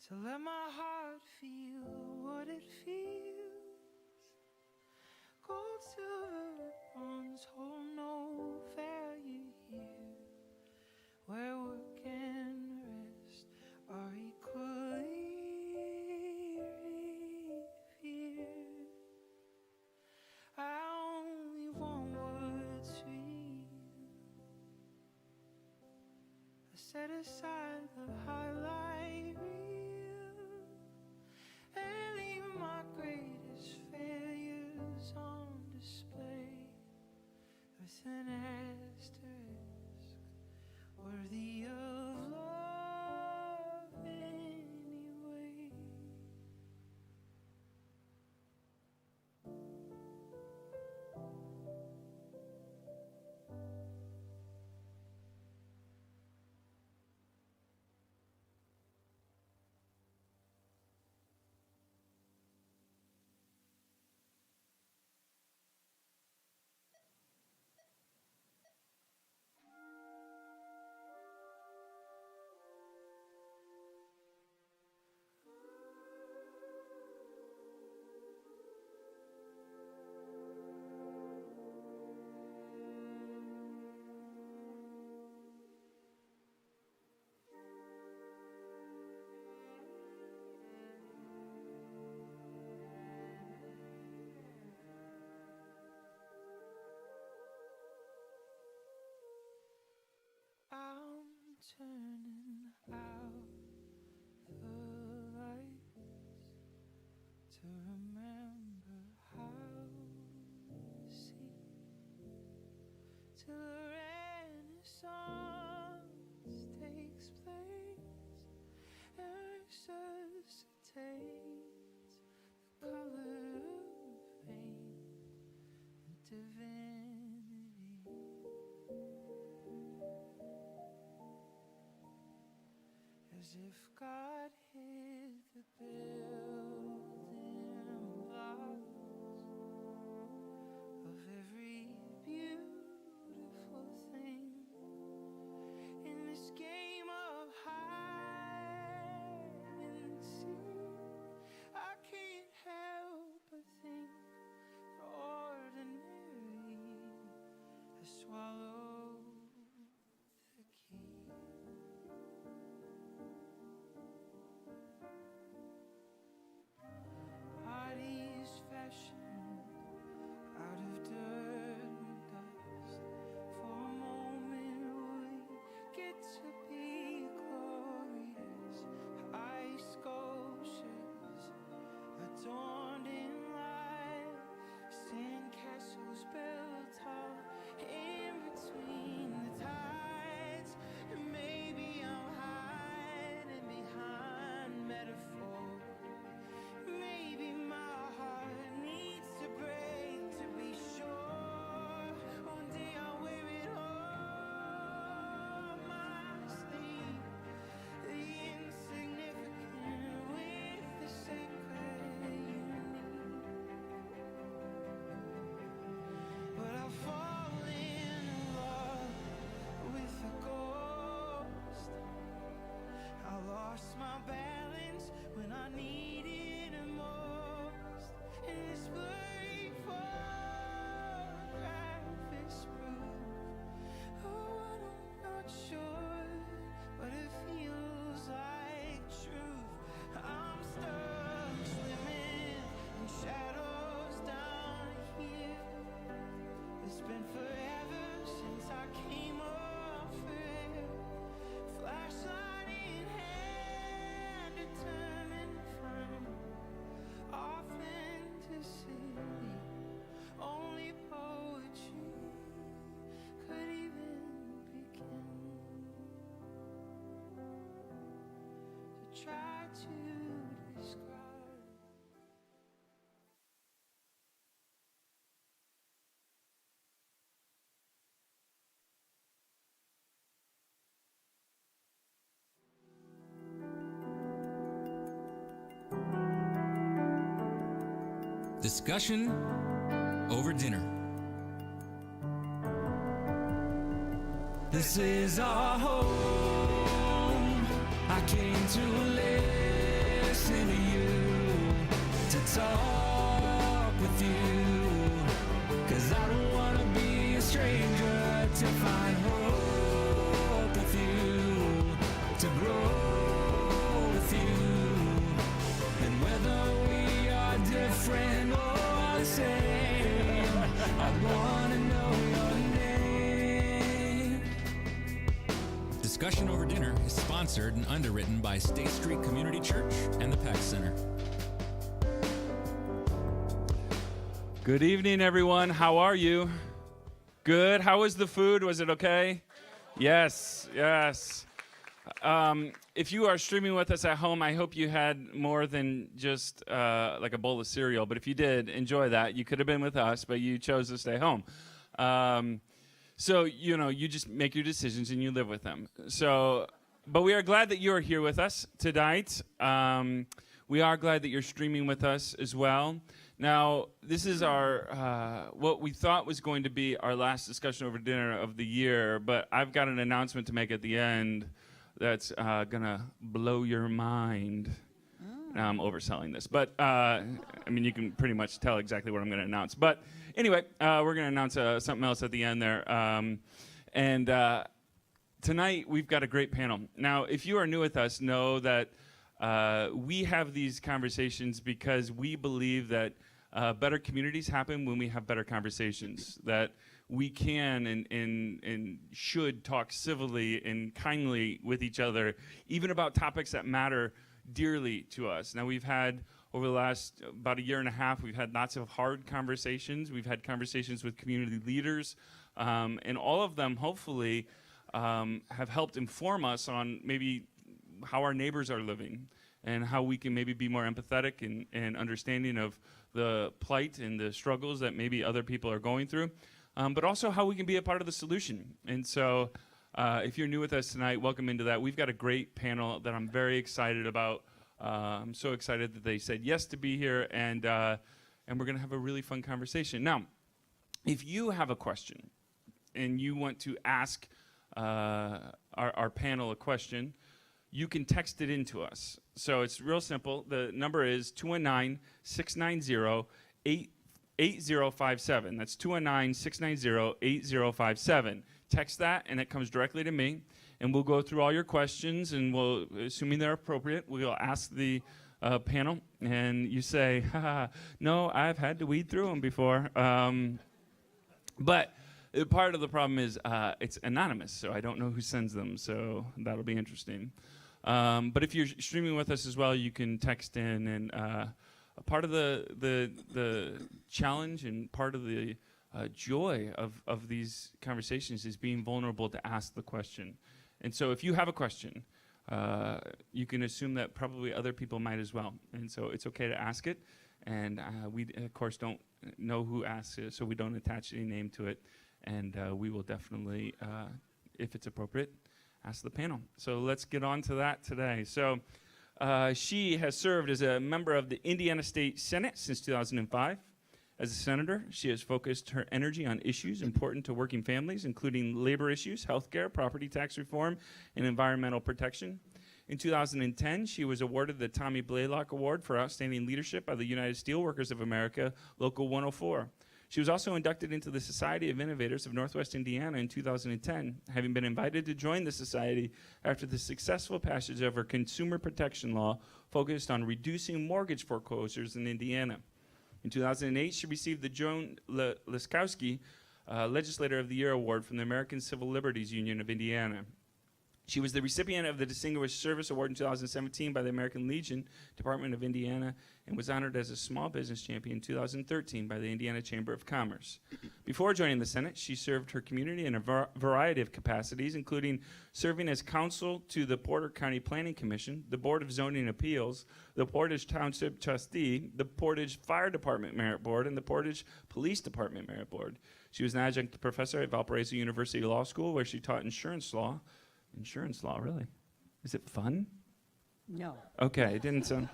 to let my heart feel what it feels. Gold, silver, bronze hold no value here, where work and rest are equally revered. I only want what's real. I set aside the highlight reel and leave my greatest failures on display with an asterisk worthy of love anyway. I'm turning out the lights to remember how to see, till the Renaissance takes place and resuscitates the color of pain and divinity. As if God hid the building blocks of every beautiful thing in this game of hide and seek. I can't help but think the ordinary has swallowed the key. Bodies fashioned out of dirt and dust. For a moment we get to be glorious. Ice sculptures adorned in light, sand castles built tall in between the tides. And maybe I'm hiding behind metaphor. Maybe my heart needs to break to be sure. One day I'll wear it on my sleeve, the insignificant with the sacred unique. But I fall in love with a ghost. I lost my balance when I needed it most, and this blurry photograph is proof of what I'm not sure, but it feels like truth. I'm stuck swimming in shadows down here. It's been forever since I came up for air. Flashlight in hand, determined to find authenticity. Only poetry could even begin to try to describe. Discussion over dinner. This is our home. I came to live. listen to you, to talk with you, 'cause I don't wanna be a stranger, to find hope with you, to grow with you, and whether we are different or the same, I wanna know your name. Discussion Over Dinner is sponsored and underwritten by State Street Community Church and the PAC Center. Good evening, everyone. How are you? Good. How was the food? Was it okay? Yes, yes. If you are streaming with us at home, I hope you had more than just like a bowl of cereal. But if you did, enjoy that. You could have been with us, but you chose to stay home. So, you just make your decisions and you live with them. So, but we are glad that you are here with us tonight. We are glad that you're streaming with us as well. Now, this is our, what we thought was going to be our last discussion over dinner of the year, but I've got an announcement to make at the end that's gonna blow your mind. Now I'm overselling this, but you can pretty much tell exactly what I'm gonna announce. But anyway, we're gonna announce something else at the end there. Tonight we've got a great panel. Now, if you are new with us, know that we have these conversations because we believe that better communities happen when we have better conversations, that we can and should talk civilly and kindly with each other, even about topics that matter dearly to us. Now, we've had, over the last about a year and a half, we've had lots of hard conversations. We've had conversations with community leaders, and all of them, hopefully, have helped inform us on maybe how our neighbors are living and how we can maybe be more empathetic and understanding of the plight and the struggles that maybe other people are going through, but also how we can be a part of the solution. And so if you're new with us tonight, welcome into that. We've got a great panel that I'm very excited about. I'm so excited that they said yes to be here, and we're going to have a really fun conversation. Now, if you have a question and you want to ask our panel a question, you can text it in to us. So it's real simple. The number is 219-690-8057. That's 219-690-8057. Text that, and it comes directly to me. And we'll go through all your questions, and we'll, assuming they're appropriate, we'll ask the panel. And you say, no, I've had to weed through them before. But part of the problem is it's anonymous, so I don't know who sends them. So that'll be interesting. But if you're streaming with us as well, you can text in, and a part of the challenge and part of the joy of these conversations is being vulnerable to ask the question. And so if you have a question, you can assume that probably other people might as well. And so it's okay to ask it. And we, of course, don't know who asks it, so we don't attach any name to it. And we will definitely, if it's appropriate, ask the panel. So let's get on to that today. So she has served as a member of the Indiana State Senate since 2005. As a senator, she has focused her energy on issues important to working families, including labor issues, healthcare, property tax reform, and environmental protection. In 2010, she was awarded the Tommy Blaylock Award for Outstanding Leadership by the United Steelworkers of America, Local 104. She was also inducted into the Society of Innovators of Northwest Indiana in 2010, having been invited to join the society after the successful passage of her consumer protection law focused on reducing mortgage foreclosures in Indiana. In 2008, she received the Joan Liskowski Legislator of the Year Award from the American Civil Liberties Union of Indiana. She was the recipient of the Distinguished Service Award in 2017 by the American Legion Department of Indiana and was honored as a Small Business Champion in 2013 by the Indiana Chamber of Commerce. Before joining the Senate, she served her community in a variety of capacities, including serving as counsel to the Porter County Planning Commission, the Board of Zoning Appeals, the Portage Township Trustee, the Portage Fire Department Merit Board, and the Portage Police Department Merit Board. She was an adjunct professor at Valparaiso University Law School, where she taught insurance law. Insurance law, really? Is it fun? No. Okay, it didn't sound.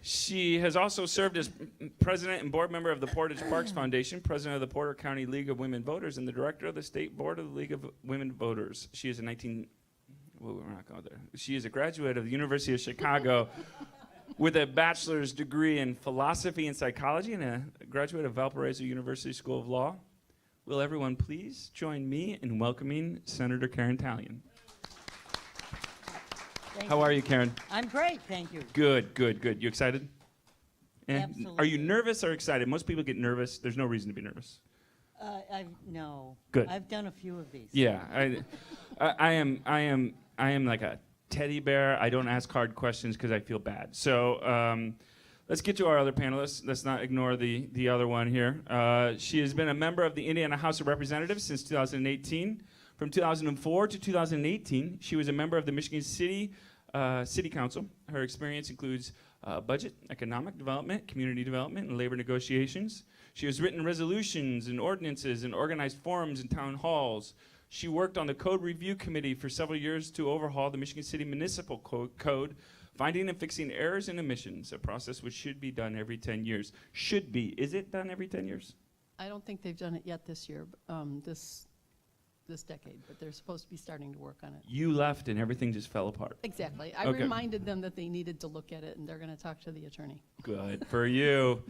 She has also served as president and board member of the Portage Parks Foundation, president of the Porter County League of Women Voters, and the director of the State Board of the League of Women Voters. She is a She is a graduate of the University of Chicago with a bachelor's degree in philosophy and psychology and a graduate of Valparaiso University School of Law. Will everyone please join me in welcoming Senator Karen Tallian? How are you, Karen? I'm great, thank you. Good, good, good. You excited? Absolutely. Are you nervous or excited? Most people get nervous. There's no reason to be nervous. No. Good. I've done a few of these. Yeah, I am like a teddy bear. I don't ask hard questions because I feel bad. So let's get to our other panelists. Let's not ignore the other one here. She has been a member of the Indiana House of Representatives since 2018. From 2004 to 2018, she was a member of the Michigan City Council. Her experience includes budget, economic development, community development, and labor negotiations. She has written resolutions and ordinances and organized forums and town halls. She worked on the Code Review Committee for several years to overhaul the Michigan City Municipal Code, finding and fixing errors and omissions, a process which should be done every 10 years. Should be. Is it done every 10 years? I don't think they've done it yet this year, this decade, but they're supposed to be starting to work on it. You left and everything just fell apart. Exactly. I Okay. reminded them that they needed to look at it, and they're going to talk to the attorney. Good for you.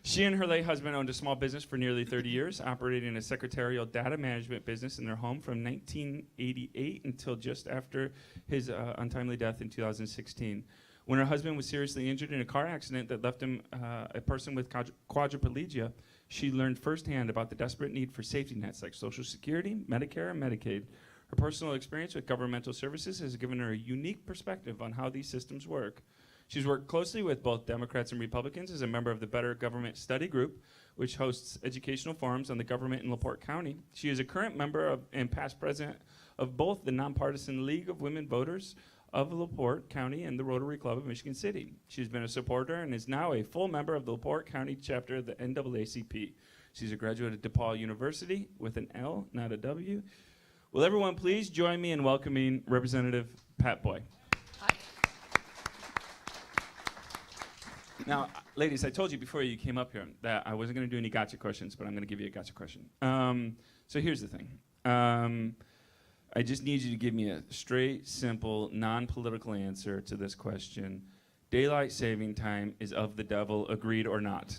She and her late husband owned a small business for nearly 30 years, operating a secretarial data management business in their home from 1988 until just after his untimely death in 2016. When her husband was seriously injured in a car accident that left him a person with quadriplegia, she learned firsthand about the desperate need for safety nets like Social Security, Medicare, and Medicaid. Her personal experience with governmental services has given her a unique perspective on how these systems work. She's worked closely with both Democrats and Republicans as a member of the Better Government Study Group, which hosts educational forums on the government in LaPorte County. She is a current member and past president of both the Nonpartisan League of Women Voters of LaPorte County and the Rotary Club of Michigan City. She's been a supporter and is now a full member of the LaPorte County chapter of the NAACP. She's a graduate of DePaul University with an L, not a W. Will everyone please join me in welcoming Representative Pat Boy? Hi. Now, ladies, I told you before you came up here that I wasn't going to do any gotcha questions, but I'm going to give you a gotcha question. So here's the thing. I just need you to give me a straight, simple, non-political answer to this question. Daylight saving time is of the devil, agreed or not?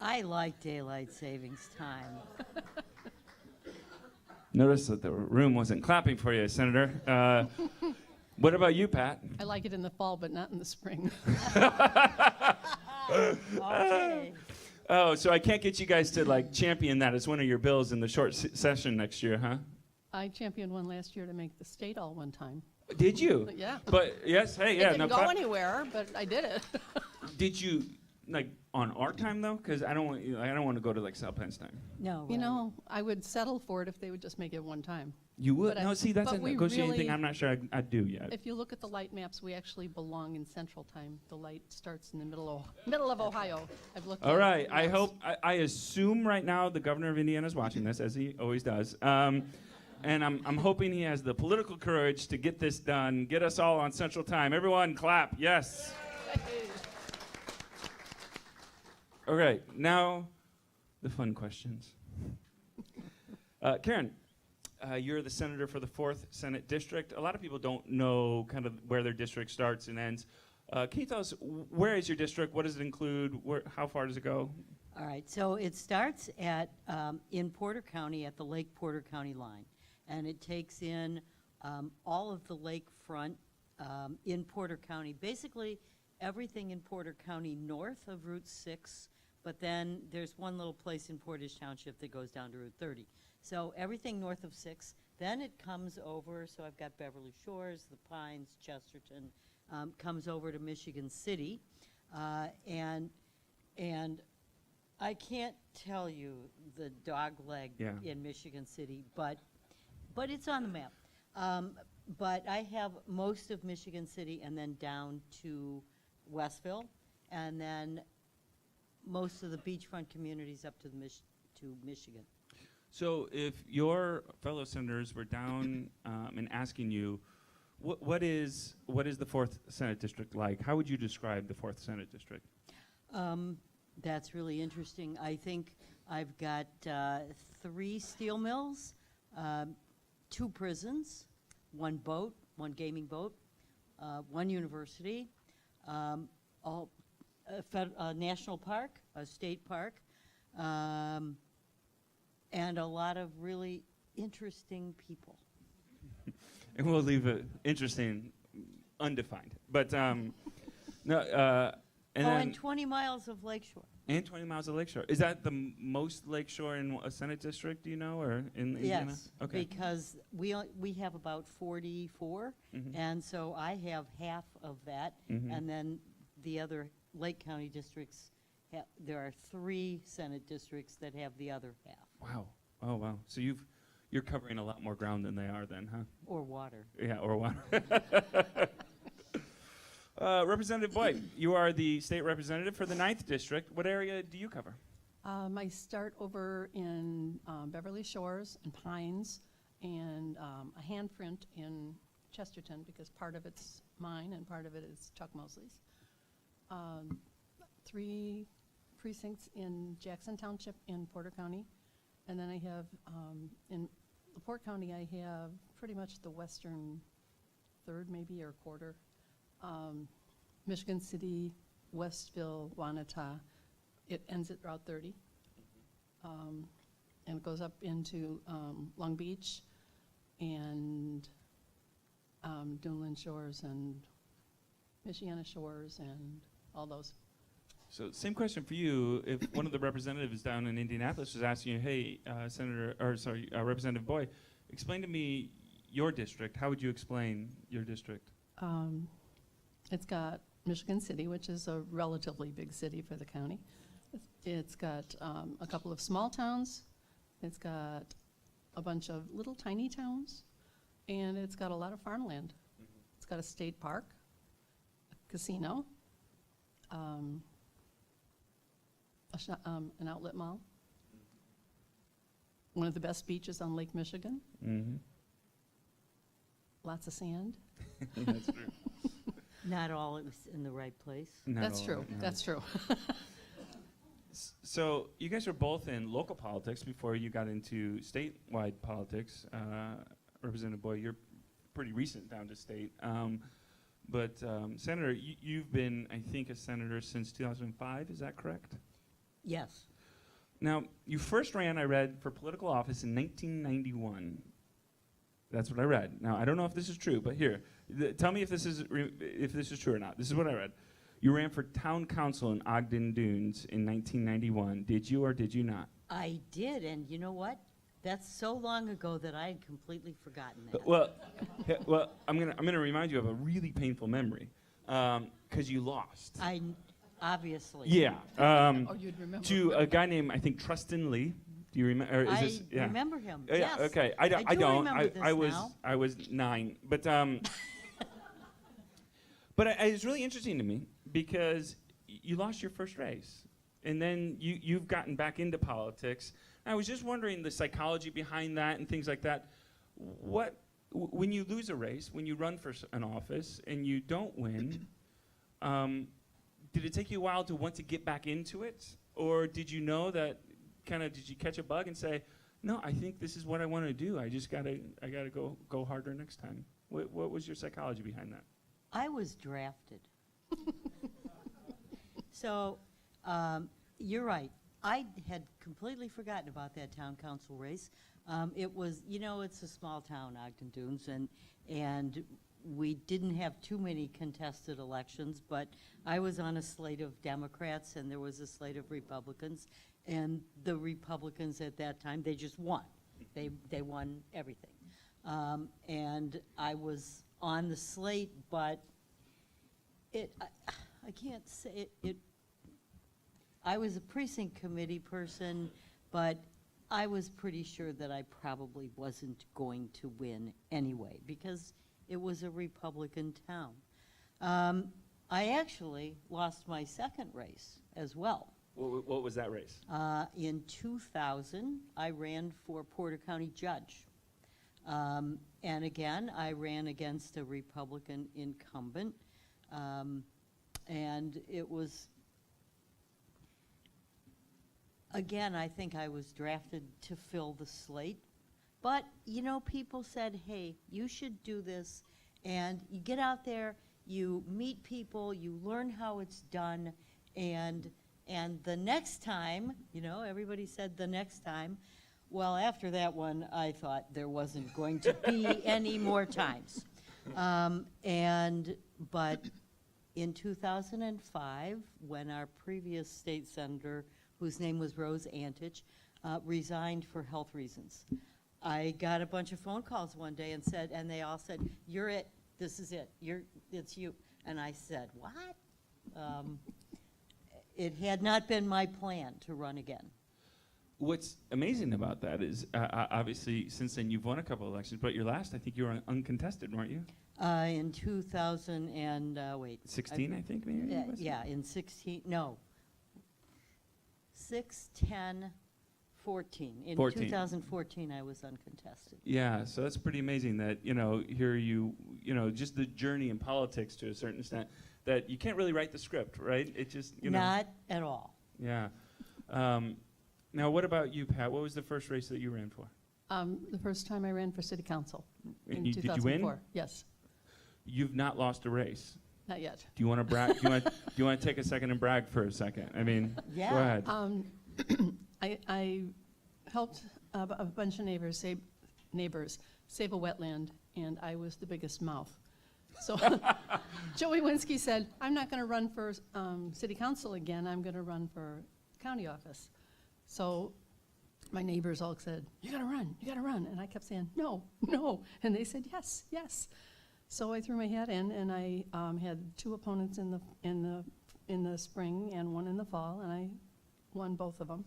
I like daylight savings time. Notice that the room wasn't clapping for you, Senator. What about you, Pat? I like it in the fall, but not in the spring. Okay. Oh, so I can't get you guys to like champion that as one of your bills in the short session next year, huh? I championed one last year to make the state all one time. Did you? But yeah. But yes, hey, yeah, It didn't no. go anywhere, but I did it. Did you like on our time though? Because I don't want to go to like South Penn's time. No. You know, I would settle for it if they would just make it one time. You would? But No, see, that's a but we negotiating really- thing I'm not sure I'd do yet. If you look at the light maps, we actually belong in Central Time. The light starts in the middle of Ohio. I've looked. All at right. it I once. hope. I assume right now the governor of Indiana is watching this, as he always does. And I'm hoping he has the political courage to get this done, get us all on Central Time. Everyone, clap. Yes. All right. Now, the fun questions. Karen, you're the senator for the 4th Senate District. A lot of people don't know kind of where their district starts and ends. Can you tell us where is your district? What does it include? How far does it go? All right, so it starts at, in Porter County at the Lake Porter County line. And it takes in all of the lakefront in Porter County. Basically, everything in Porter County north of Route 6, but then there's one little place in Portage Township that goes down to Route 30. So everything north of 6, then it comes over, so I've got Beverly Shores, the Pines, Chesterton, comes over to Michigan City. And I can't tell you the dog leg Yeah. in Michigan City, but it's on the map. But I have most of Michigan City and then down to Westville, and then most of the beachfront communities up to to Michigan. So if your fellow senators were down and asking you, what is the 4th Senate District like? How would you describe the 4th Senate District? That's really interesting. I think I've got 3 steel mills, 2 prisons, 1 boat, 1 gaming boat, one university, a national park, a state park, and a lot of really interesting people. And we'll leave it interesting, undefined. But no, and then And 20 miles of lakeshore. and 20 miles of lakeshore. Is that the most lakeshore in a Senate district? Do you know, or in Indiana? Yes, Okay. because we have about 44, Mhm. and so I have half of that, Mhm. and then the other Lake County districts, there are 3 Senate districts that have the other half, Wow. Oh wow. So you're covering a lot more ground than they are, then, huh? or water. Yeah, or what? Representative Boyd, you are the state representative for the 9th district. What area do you cover? I start over in Beverly Shores and Pines, and a handprint in Chesterton, because part of it's mine and part of it is Chuck Mosley's. 3 precincts in Jackson Township in Porter County, and then I have, in LaPorte County, I have pretty much the western third maybe or quarter. Michigan City, Westville, Wanata. It ends at Route 30. And it goes up into Long Beach and Duneland Shores and Michiana Shores and all those. So same question for you. If one of the representatives down in Indianapolis was asking you, hey, Representative Boyd, explain to me your district. How would you explain your district? It's got Michigan City, which is a relatively big city for the county. It's got a couple of small towns. It's got a bunch of little tiny towns, and it's got a lot of farmland. It's got a state park, a casino, an outlet mall, one of the best beaches on Lake Michigan, Mm-hmm. lots of sand. That's true. Not all it was in the right place. Not That's all true, of it, no. that's true. So you guys were both in local politics before you got into statewide politics. Representative Boyd, you're pretty recent down to state. But Senator, you've been, I think, a senator since 2005. Is that correct? Yes. Now, you first ran, I read, for political office in 1991. That's what I read. Now, I don't know if this is true, but here, tell me if this is true or not. This is what I read. You ran for town council in Ogden Dunes in 1991. Did you or did you not? I did, and you know what? That's so long ago that I had completely forgotten that. Well, I'm gonna remind you of a really painful memory, because you lost. Obviously. Yeah. Oh, you'd remember. To a guy named, I think, Trustin Lee. Do you remember? I remember him. Yeah, Yes. okay. I don't. Remember this now. I was 9, but but it's really interesting to me because you lost your first race, and then you've gotten back into politics. I was just wondering the psychology behind that and things like that. When you lose a race, when you run for an office and you don't win, did it take you a while to want to get back into it, or did you know that? Did you catch a bug and say, no, I think this is what I want to do. I gotta go harder next time. What was your psychology behind that? I was drafted. So, you're right. I had completely forgotten about that town council race. It was, it's a small town, Ogden Dunes, and we didn't have too many contested elections, but I was on a slate of Democrats and there was a slate of Republicans, and the Republicans at that time, they just won. They won everything. And I was on the slate, but I can't say it. I was a precinct committee person, but I was pretty sure that I probably wasn't going to win anyway, because it was a Republican town. I actually lost my second race as well. What was that race? In 2000, I ran for Porter County judge. And again, I ran against a Republican incumbent. And it was, again, I think I was drafted to fill the slate. But, people said, hey, you should do this, and you get out there you meet people, you learn how it's done, and the next time, everybody said the next time. Well, after that one, I thought there wasn't going to be any more times. But in 2005, when our previous state senator, whose name was Rose Antich, resigned for health reasons, I got a bunch of phone calls one day and they all said, "You're it. This is it. It's you." And I said, "What?" It had not been my plan to run again. What's amazing about that is, obviously, since then you've won a couple elections, but your last, I think you were uncontested, weren't you? In 2000 and, 16, I think, maybe? was it? Yeah, in 16, no. 6, 10, 14. In 14. 2014, I was uncontested. Yeah, so that's pretty amazing that, here just the journey in politics to a certain extent, that you can't really write the script, right? It just, Not at all. Yeah. Now, what about you, Pat? What was the first race that you ran for? The first time I ran for city council in Did you 2004. win? Yes, You've not lost a race. not yet. Do you want to brag? do you want to take a second and brag for a second? I mean, Yeah. go ahead. I helped a bunch of neighbors save a wetland, and I was the biggest mouth. So Joey Winsky said, "I'm not going to run for city council again. I'm going to run for county office." So my neighbors all said, "You got to run, you got to run." And I kept saying, "No, no." And they said, "Yes, yes." So I threw my hat in, and I had 2 opponents in the spring and 1 in the fall, and I won both of them.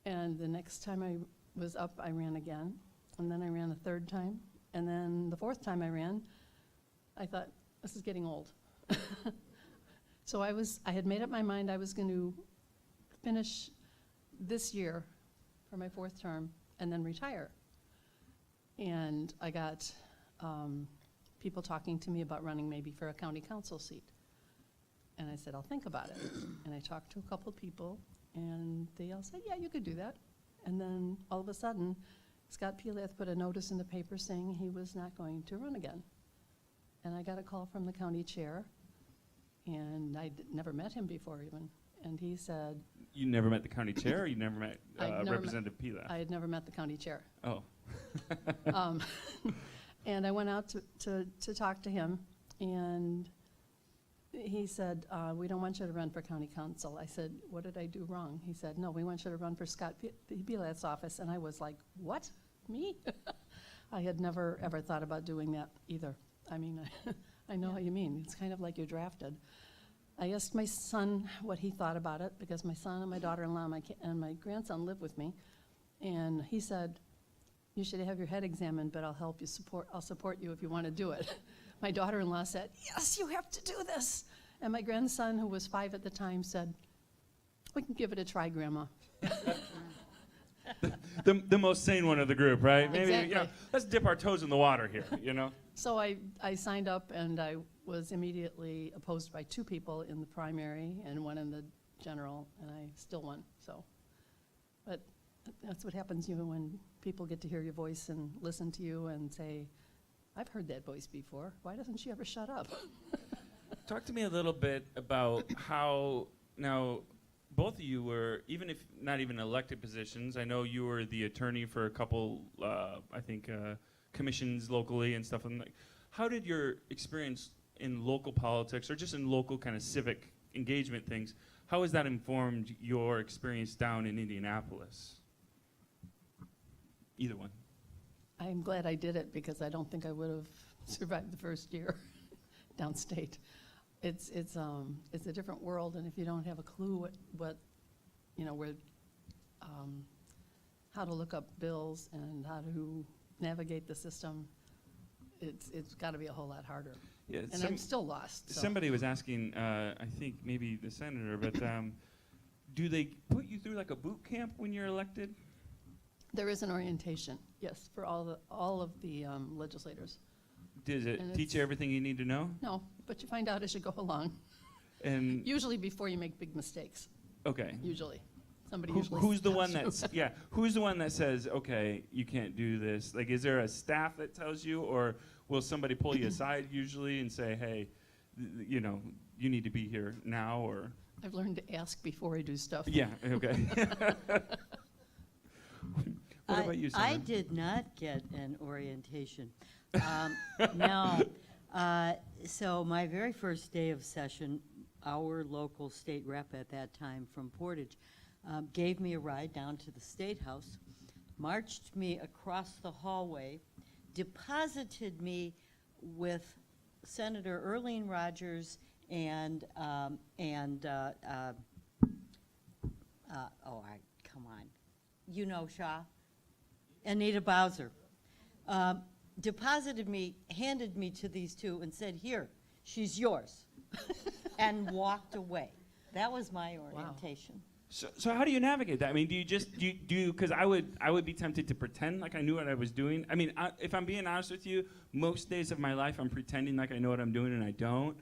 And the next time I was up, I ran again, and then I ran a 3rd time, and then the 4th time I ran, I thought, this is getting old. So I had made up my mind I was going to finish this year for my 4th term and then retire. And I got people talking to me about running maybe for a county council seat. And I said, I'll think about it. And I talked to a couple of people, and they all said, yeah, you could do that. And then all of a sudden, Scott Pilath put a notice in the paper saying he was not going to run again. And I got a call from the county chair, and I never met him before even. And he said, You never met the county chair, or you never met I'd never Representative Pilath? I had never met the county chair. Oh. And I went out to talk to him, and he said, we don't want you to run for county council. I said, what did I do wrong? He said, no, we want you to run for Scott Pilath's office. And I was like, what? Me? I had never, ever thought about doing that either. I mean, I know how you mean. It's kind of like you're drafted. I asked my son what he thought about it, because my son and my daughter-in-law and my grandson live with me. And he said, you should have your head examined, but I'll support you if you want to do it. My daughter-in-law said, yes, you have to do this. And my grandson, who was 5 at the time, said, we can give it a try, Grandma. The most sane one of the group, right? Maybe, Exactly. let's dip our toes in the water here, So I signed up, and I was immediately opposed by 2 people in the primary and 1 in the general, and I still won. So, but that's what happens even when people get to hear your voice and listen to you and say, I've heard that voice before. Why doesn't she ever shut up? Talk to me a little bit about how, now, both of you were, even if not even elected positions, I know you were the attorney for a couple, commissions locally and stuff. And how did your experience in local politics, or just in local kind of civic engagement things, how has that informed your experience down in Indianapolis? Either one. I'm glad I did it, because I don't think I would have survived the first year downstate. It's a different world, and if you don't have a clue how to look up bills and how to navigate the system, it's got to be a whole lot harder. Yeah, And I'm still lost. So. Somebody was asking, I think maybe the senator, but do they put you through like a boot camp when you're elected? There is an orientation, yes, for all of the legislators. Does it And teach you everything you need to know? No, but you find out as you go along. And Usually before you make big mistakes. okay, Usually, somebody who's usually. the one stops you. that's who's the one that says, okay, you can't do this? Like, is there a staff that tells you, or will somebody pull you aside usually and say, hey, you know, you need to be here now, or I've learned to ask before I do stuff. yeah, okay. What about you, I Sandra? did not get an orientation. No. So my very first day of session, our local state rep at that time from Portage gave me a ride down to the State House, marched me across the hallway, deposited me with Senator Earlene Rogers and come on, you know Shaw, Anita Bowser, deposited me, handed me to these two, and said, "Here, she's yours," and walked away. That was my orientation. So how do you navigate that? I mean, do you because I would be tempted to pretend like I knew what I was doing. I mean, if I'm being honest with you, most days of my life I'm pretending like I know what I'm doing and I don't.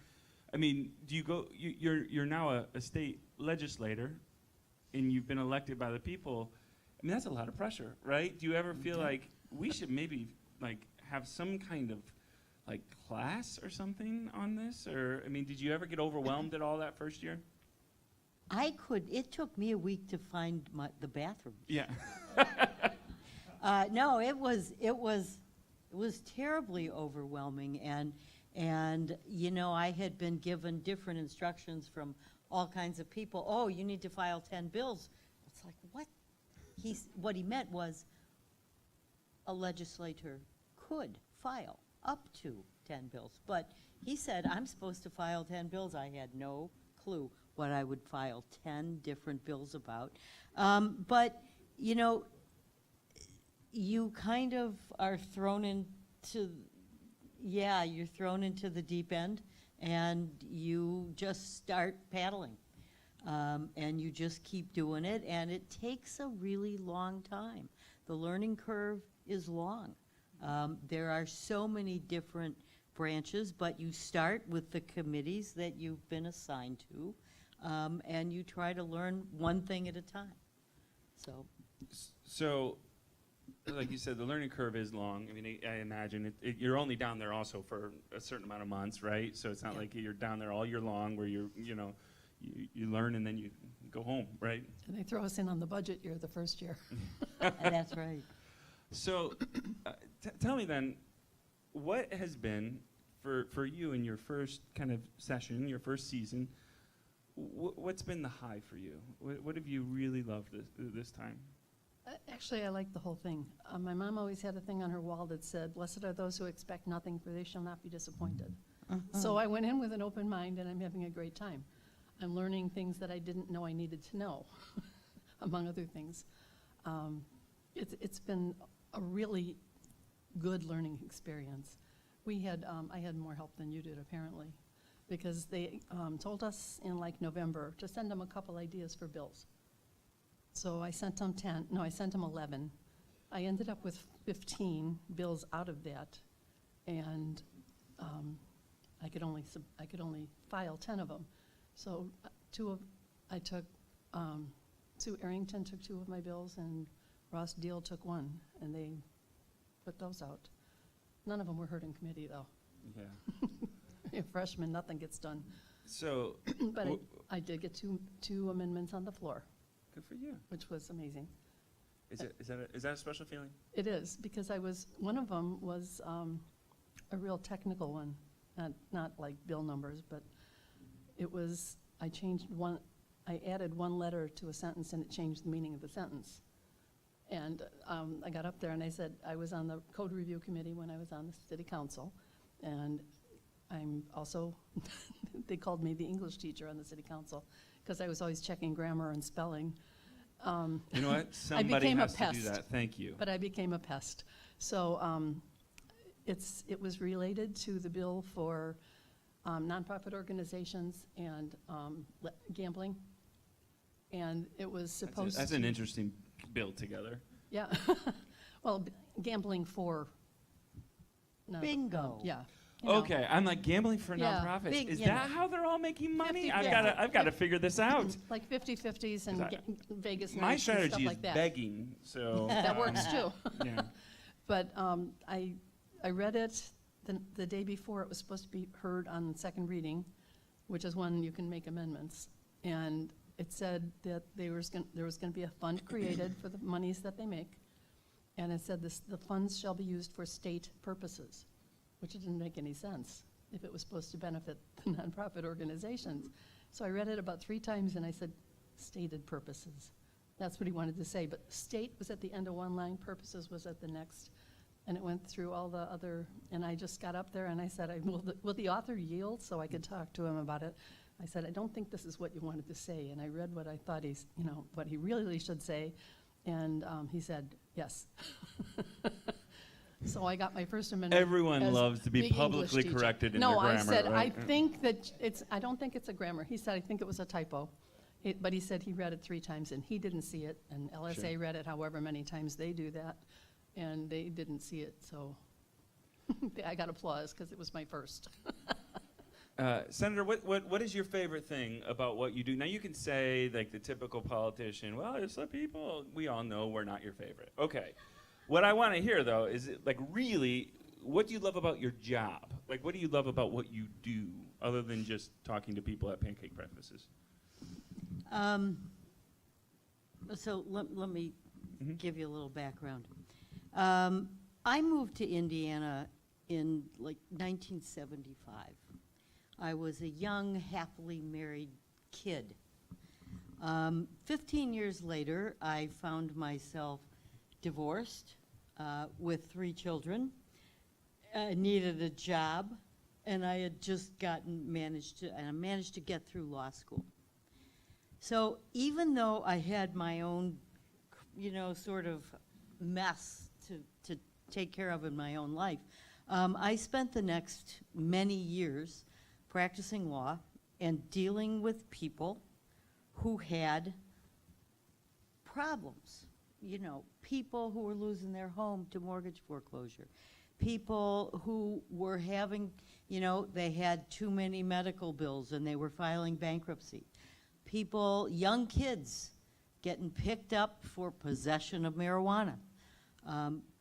I mean, do you go? You're now a state legislator, and you've been elected by the people. I mean, that's a lot of pressure, right? Do you ever feel like we should maybe like have some kind of like class or something on this? Or I mean, did you ever get overwhelmed at all that first year? It took me a week to find the bathroom. Yeah. No, it was terribly overwhelming, and you know, I had been given different instructions from all kinds of people. Oh, you need to file 10 bills. It's like, what? What he meant was a legislator could file up to 10 bills, but he said I'm supposed to file 10 bills. I had no clue what I would file 10 different bills about. But, you know, you kind of are thrown into, you're thrown into the deep end, and you just start paddling. And you just keep doing it, and it takes a really long time. The learning curve is long. There are so many different branches, but you start with the committees that you've been assigned to, and you try to learn one thing at a time. So, like you said, the learning curve is long. I mean, I imagine you're only down there also for a certain amount of months, right? So it's not like you're down there all year long where you learn and then you go home, right? And they throw us in on the budget year the first year. That's right. So tell me then, what has been, for you in your first kind of session, your first season, what's been the high for you? What have you really loved this time? Actually, I like the whole thing. My mom always had a thing on her wall that said, "Blessed are those who expect nothing, for they shall not be disappointed." So I went in with an open mind, and I'm having a great time. I'm learning things that I didn't know I needed to know, among other things. It's been a really good learning experience. I had more help than you did, apparently, because they told us in like November to send them a couple ideas for bills. So I sent them 11. I ended up with 15 bills out of that, and I could only file 10 of them. So Sue Arrington took 2 of my bills, and Ross Deal took 1, and they put those out. None of them were heard in committee, though. Yeah. A freshman, nothing gets done. So, But I did get two amendments on the floor, good for you. which was amazing. Is that a special feeling? It is, because one of them was a real technical one, not like bill numbers, but it was, I added one letter to a sentence and it changed the meaning of the sentence. And I got up there and I said, I was on the code review committee when I was on the city council, and I'm also, they called me the English teacher on the city council, because I was always checking grammar and spelling. You know what? Somebody has to do that. Thank you. But I became a pest. So it was related to the bill for nonprofit organizations and gambling. And it was supposed to... That's an interesting bill together. Yeah. Well, gambling for... Bingo. Yeah. Okay, I'm like, gambling for Yeah, nonprofits. Is that how they're all making money? 50, I've got to figure this out. Like 50-50s and Vegas My nights and strategy stuff is like that. begging, so That works too. yeah. But I read it, the day before, it was supposed to be heard on second reading, which is when you can make amendments. And it said that there was going to be a fund created for the monies that they make. And it said the funds shall be used for state purposes, which didn't make any sense if it was supposed to benefit the nonprofit organizations. So I read it about 3 times and I said, stated purposes. That's what he wanted to say, but state was at the end of one line, purposes was at the next. And it went through all the other, and I just got up there and I said, will the author yield so I could talk to him about it? I said, I don't think this is what you wanted to say. And I read what I thought what he really should say. And he said, yes. So I got my first amendment. Everyone as loves to be big publicly English teacher. corrected in their No, grammar, I said, right? I think that I don't think it's a grammar. He said, I think it was a typo. But he said he read it 3 times and he didn't see it. And LSA Sure. read it however many times they do that. And they didn't see it, so I got applause because it was my first. Senator, what is your favorite thing about what you do? Now, you can say, like the typical politician, well, it's the people. We all know we're not your favorite. Okay. What I want to hear, though, is like really, what do you love about your job? Like, what do you love about what you do, other than just talking to people at pancake breakfasts? So let me Mhm. give you a little background. I moved to Indiana in like 1975. I was a young, happily married kid. 15 years later, I found myself divorced with 3 children. I needed a job, and I had just managed to get through law school. So even though I had my own, sort of mess to take care of in my own life, I spent the next many years practicing law and dealing with people who had problems. People who were losing their home to mortgage foreclosure, people who were having, they had too many medical bills and they were filing bankruptcy. People, young kids, getting picked up for possession of marijuana,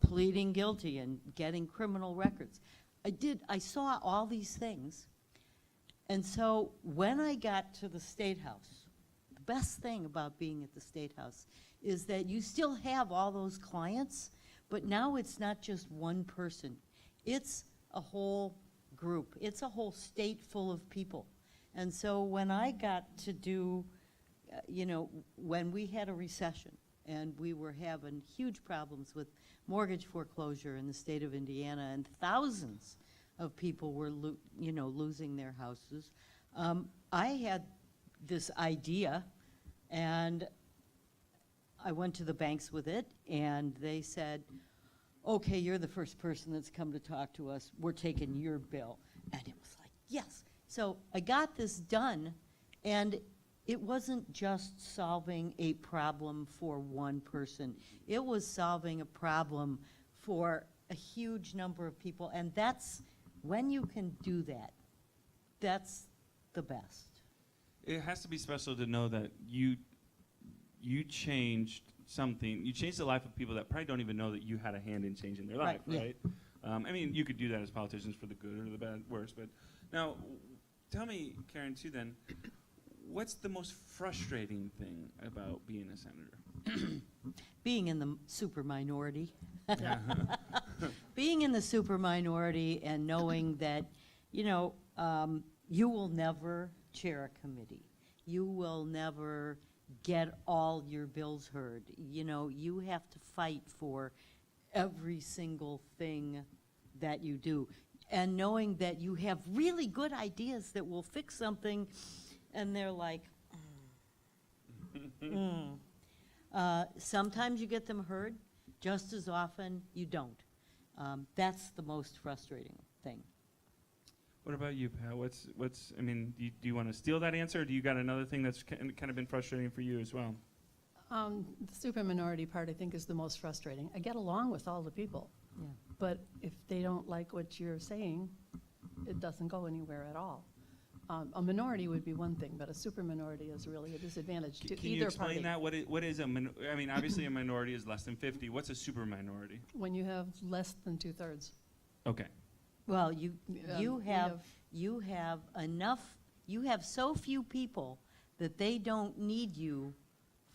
pleading guilty and getting criminal records. I saw all these things. And so when I got to the State House, the best thing about being at the State House is that you still have all those clients, but now it's not just one person. It's a whole group. It's a whole state full of people. And so when I got to do, when we had a recession and we were having huge problems with mortgage foreclosure in the state of Indiana, and thousands of people were, losing their houses, I had this idea, and I went to the banks with it, and they said, okay, you're the first person that's come to talk to us. We're taking your bill. And it was like, yes. So I got this done, and it wasn't just solving a problem for one person. It was solving a problem for a huge number of people, and that's, when you can do that, that's the best. It has to be special to know that you changed something. You changed the life of people that probably don't even know that you had a hand in changing their life, Right, yeah. right? You could do that as politicians for the good or the bad, worse. But now, tell me, Karen, too, then, what's the most frustrating thing about being a senator? Being in the super minority. Being in the super minority and knowing that, you will never chair a committee. You will never get all your bills heard. You have to fight for every single thing that you do. And knowing that you have really good ideas that will fix something, and they're like, sometimes you get them heard, just as often you don't. That's the most frustrating thing. What about you, Pat? Do you want to steal that answer, or do you got another thing that's kind of been frustrating for you as well? The super minority part, I think, is the most frustrating. I get along with all the people, Yeah. but if they don't like what you're saying, it doesn't go anywhere at all. A minority would be one thing, but a super minority is really a disadvantage to Can you either explain party. that? What is obviously a minority is less than 50. What's a super minority? When you have less than 2/3. Okay. Well, you we have enough, you have so few people that they don't need you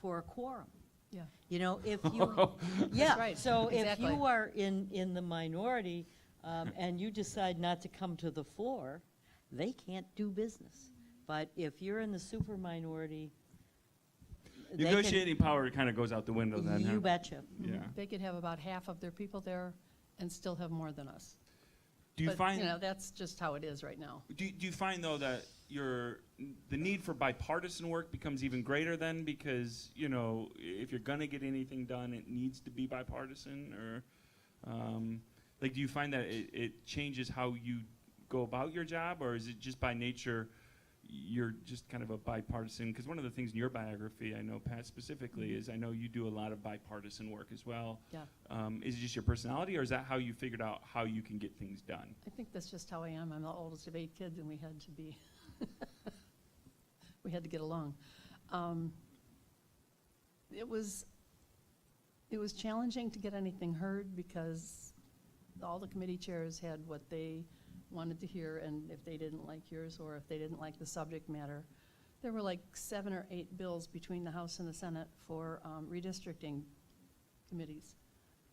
for a quorum. Yeah. You know, if you, yeah, right, so if exactly. you are in the minority, and you decide not to come to the floor, they can't do business. But if you're in the super minority, they can- Negotiating power kind of goes out the window then, huh? You betcha. Yeah. They could have about half of their people there and still have more than us. Do you But, find you know, that's just how it is right now. do you find though that the need for bipartisan work becomes even greater then, because you know if you're gonna get anything done, it needs to be bipartisan, or like do you find that it changes how you go about your job, or is it just by nature you're just kind of a bipartisan? Because one of the things in your biography, I know Pat specifically, is I know you do a lot of bipartisan work as well. Yeah. Is it just your personality, or is that how you figured out how you can get things done? I think that's just how I am. I'm the oldest of 8 kids, and we had to be, we had to get along. It was challenging to get anything heard because all the committee chairs had what they wanted to hear, and if they didn't like yours or if they didn't like the subject matter, there were like 7 or 8 bills between the House and the Senate for redistricting committees,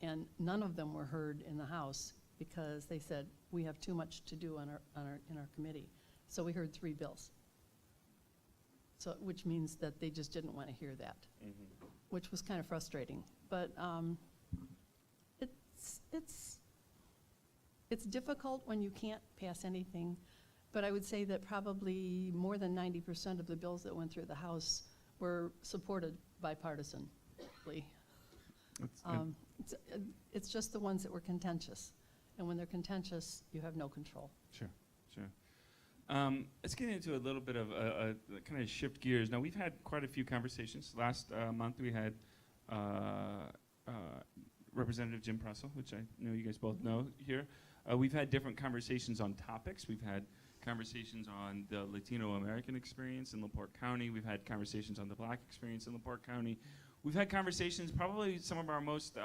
and none of them were heard in the House because they said we have too much to do in our committee. So we heard 3 bills. So which means that they just didn't want to hear that, which was kind of frustrating. But it's difficult when you can't pass anything, but I would say that probably more than 90% of the bills that went through the House were supported bipartisanly. That's good. It's just the ones that were contentious, and when they're contentious, you have no control. Sure. Let's get into a little bit of a kind of shift gears. Now, we've had quite a few conversations. Last month, we had Representative Jim Pressel, which I know you guys both know here. We've had different conversations on topics. We've had conversations on the Latino American experience in LaPorte County. We've had conversations on the Black experience in LaPorte County. We've had conversations, probably some of our most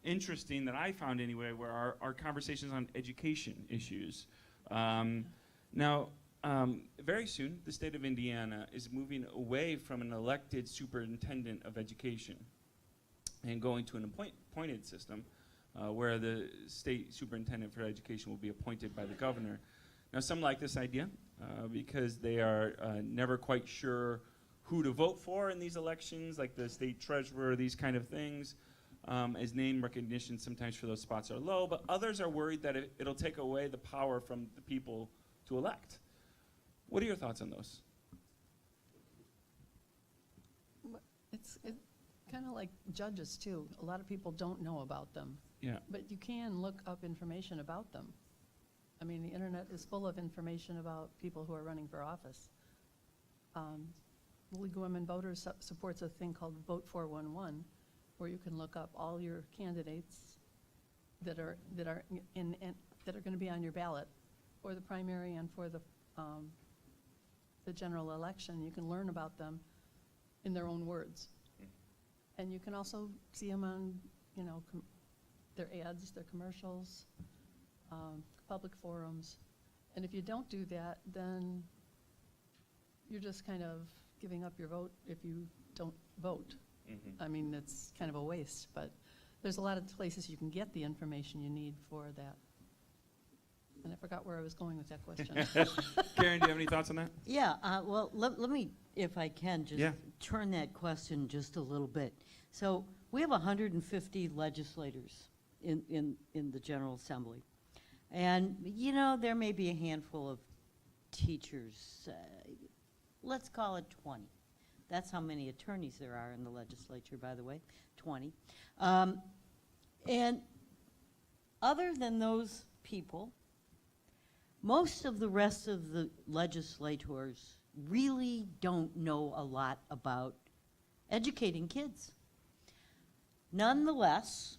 interesting that I found anyway, were our conversations on education issues. Now, very soon, the state of Indiana is moving away from an elected superintendent of education and going to an appointed system where the state superintendent for education will be appointed by the governor. Now, some like this idea because they are never quite sure who to vote for in these elections, like the state treasurer, these kind of things, as name recognition sometimes for those spots are low, but others are worried that it'll take away the power from the people to elect. What are your thoughts on those? It's kind of like judges, too. A lot of people don't know about them. Yeah. But you can look up information about them. I mean, the internet is full of information about people who are running for office. League of Women Voters supports a thing called Vote 411, where you can look up all your candidates that are going to be on your ballot for the primary and for the general election. You can learn about them in their own words. And you can also see them on, you know, their ads, their commercials, public forums. And if you don't do that, then you're just kind of giving up your vote if you don't vote. I mean, it's kind of a waste, but there's a lot of places you can get the information you need for that. And I forgot where I was going with that question. Karen, do you have any thoughts on that? Yeah, well, let me, if I can, just Yeah. turn that question just a little bit. So we have 150 legislators in the General Assembly. And, you know, there may be a handful of teachers, let's call it 20. That's how many attorneys there are in the legislature, by the way, 20. And other than those people, most of the rest of the legislators really don't know a lot about educating kids. Nonetheless,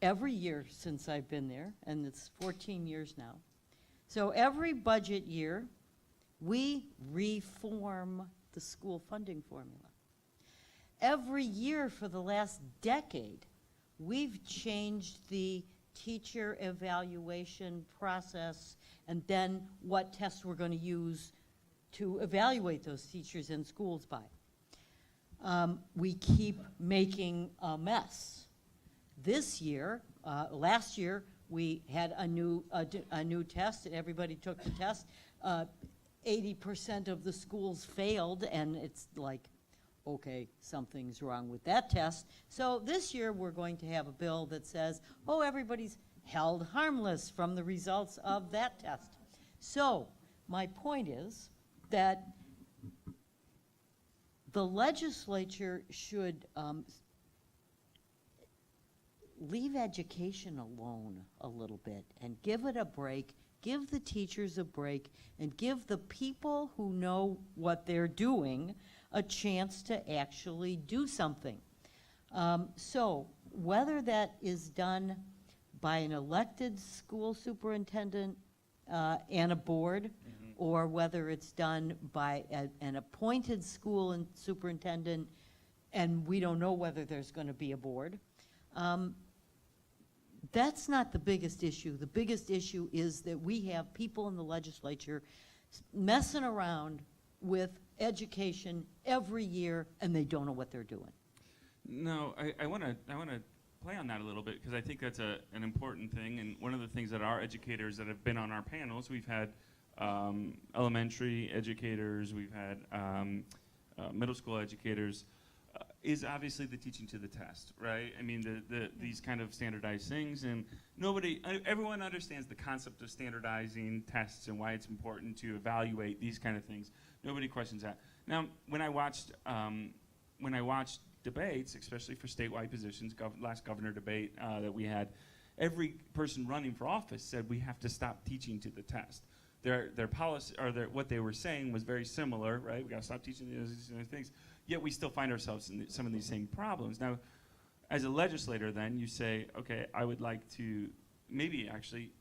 every year since I've been there, and it's 14 years now, so every budget year, we reform the school funding formula. Every year for the last decade, we've changed the teacher evaluation process, and then what tests we're going to use to evaluate those teachers in schools by. We keep making a mess. This year, last year, we had a new test, and everybody took the test. 80% of the schools failed, and it's like, okay, something's wrong with that test. So this year, we're going to have a bill that says, oh, everybody's held harmless from the results of that test. So my point is that the legislature should leave education alone a little bit and give it a break, give the teachers a break, and give the people who know what they're doing a chance to actually do something. So whether that is done by an elected school superintendent and a board, or whether it's done by an appointed school and superintendent, and we don't know whether there's going to be a board, that's not the biggest issue. The biggest issue is that we have people in the legislature messing around with education every year, and they don't know what they're doing. No, I want to play on that a little bit, because I think that's an important thing. And one of the things that our educators that have been on our panels, we've had elementary educators, we've had middle school educators, is obviously the teaching to the test, right? I mean, these kind of standardized things, and everyone understands the concept of standardizing tests and why it's important to evaluate these kind of things. Nobody questions that. Now, when I watched debates, especially for statewide positions, last governor debate that we had, every person running for office said we have to stop teaching to the test. Their policy, or what they were saying, was very similar, right? We got to stop teaching these things. Yet we still find ourselves in some of these same problems. Now, as a legislator, then you say, okay, I would like to maybe actually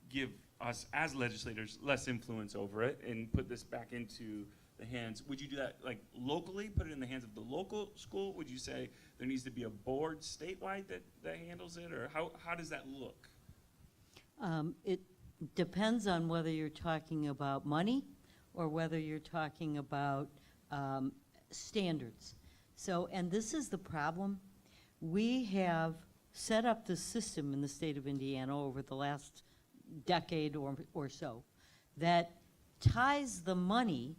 give us as legislators less influence over it and put this back into the hands. Would you do that like locally, put it in the hands of the local school? Would you say there needs to be a board statewide that handles it, or how does that look? It depends on whether you're talking about money or whether you're talking about standards. So, and this is the problem. We have set up the system in the state of Indiana over the last decade or so that ties the money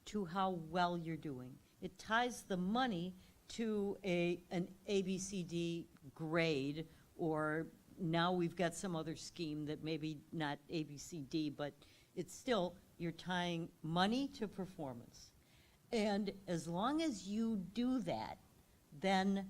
to how well you're doing. It ties the money to an ABCD grade, or now we've got some other scheme that maybe not ABCD, but it's still, you're tying money to performance. And as long as you do that, then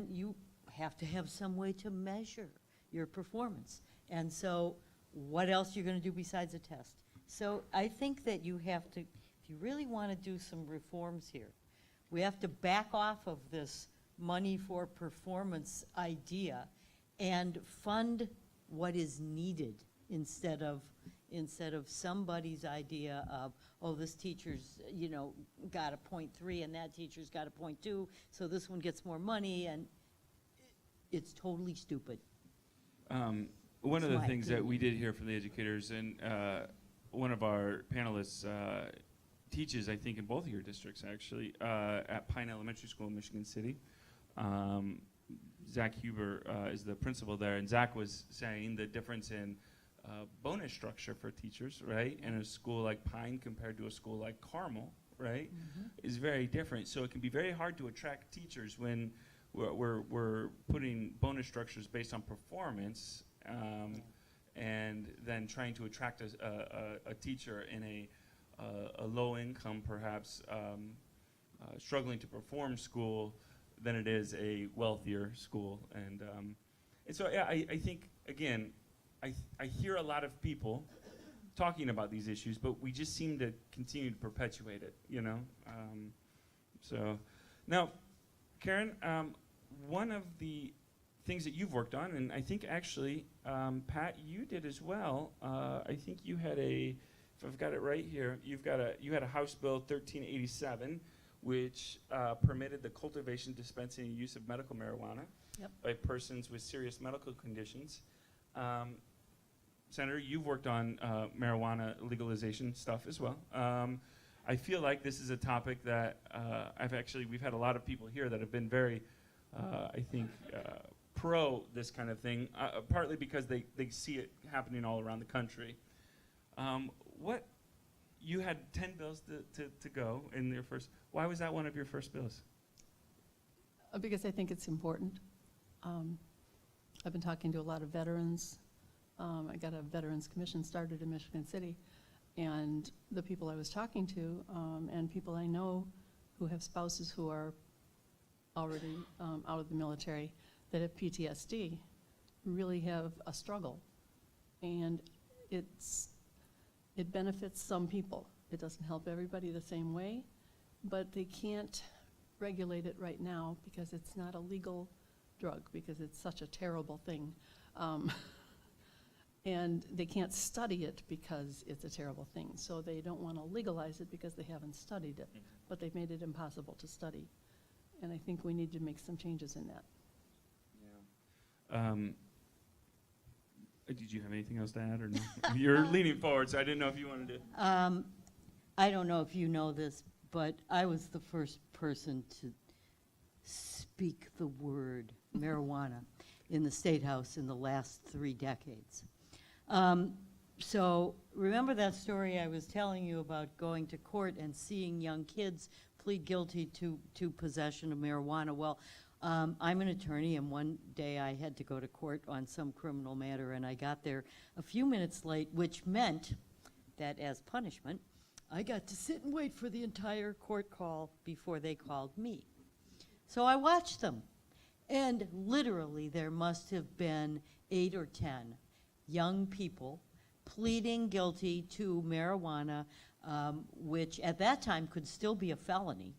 you have to have some way to measure your performance. And so what else you're going to do besides a test? So I think that you have to, if you really want to do some reforms here, we have to back off of this money for performance idea and fund what is needed instead of somebody's idea of, oh, this teacher's, got a 0.3 and that teacher's got a 0.2, so this one gets more money, and it's totally stupid. One of the things that we did hear from the educators, and one of our panelists teaches, I think, in both of your districts, actually, at Pine Elementary School in Michigan City. Zach Huber is the principal there, and Zach was saying the difference in bonus structure for teachers, right, in a school like Pine compared to a school like Carmel, right, is very different. So it can be very hard to attract teachers when we're putting bonus structures based on performance, and then trying to attract a teacher in a low income, perhaps struggling to perform school than it is a wealthier school. And so, yeah, I think, again, I hear a lot of people talking about these issues, but we just seem to continue to perpetuate it, So now, Karen, one of the things that you've worked on, and I think actually, Pat, you did as well. I think you had if I've got it right here, you had a House Bill 1387, which permitted the cultivation, dispensing, and use of medical marijuana Yep. by persons with serious medical conditions. Senator, you've worked on marijuana legalization stuff as well. I feel like this is a topic that we've had a lot of people here that have been very, I think, pro this kind of thing, partly because they see it happening all around the country. You had 10 bills to go in your first. Why was that one of your first bills? Because I think it's important. I've been talking to a lot of veterans. I got a Veterans Commission started in Michigan City, and the people I was talking to, and people I know who have spouses who are already out of the military that have PTSD really have a struggle. And it benefits some people. It doesn't help everybody the same way, but they can't regulate it right now because it's not a legal drug, because it's such a terrible thing. And they can't study it because it's a terrible thing. So they don't want to legalize it because they haven't studied it, but they've made it impossible to study. And I think we need to make some changes in that. Yeah. Did you have anything else to add or no? You're leaning forward, so I didn't know if you wanted to. I don't know if you know this, but I was the first person to speak the word marijuana in the State House in the last 3 decades. So remember that story I was telling you about going to court and seeing young kids plead guilty to possession of marijuana? Well, I'm an attorney, and one day I had to go to court on some criminal matter, and I got there a few minutes late, which meant that as punishment, I got to sit and wait for the entire court call before they called me. So I watched them, and literally there must have been 8 or 10 young people pleading guilty to marijuana, which at that time could still be a felony.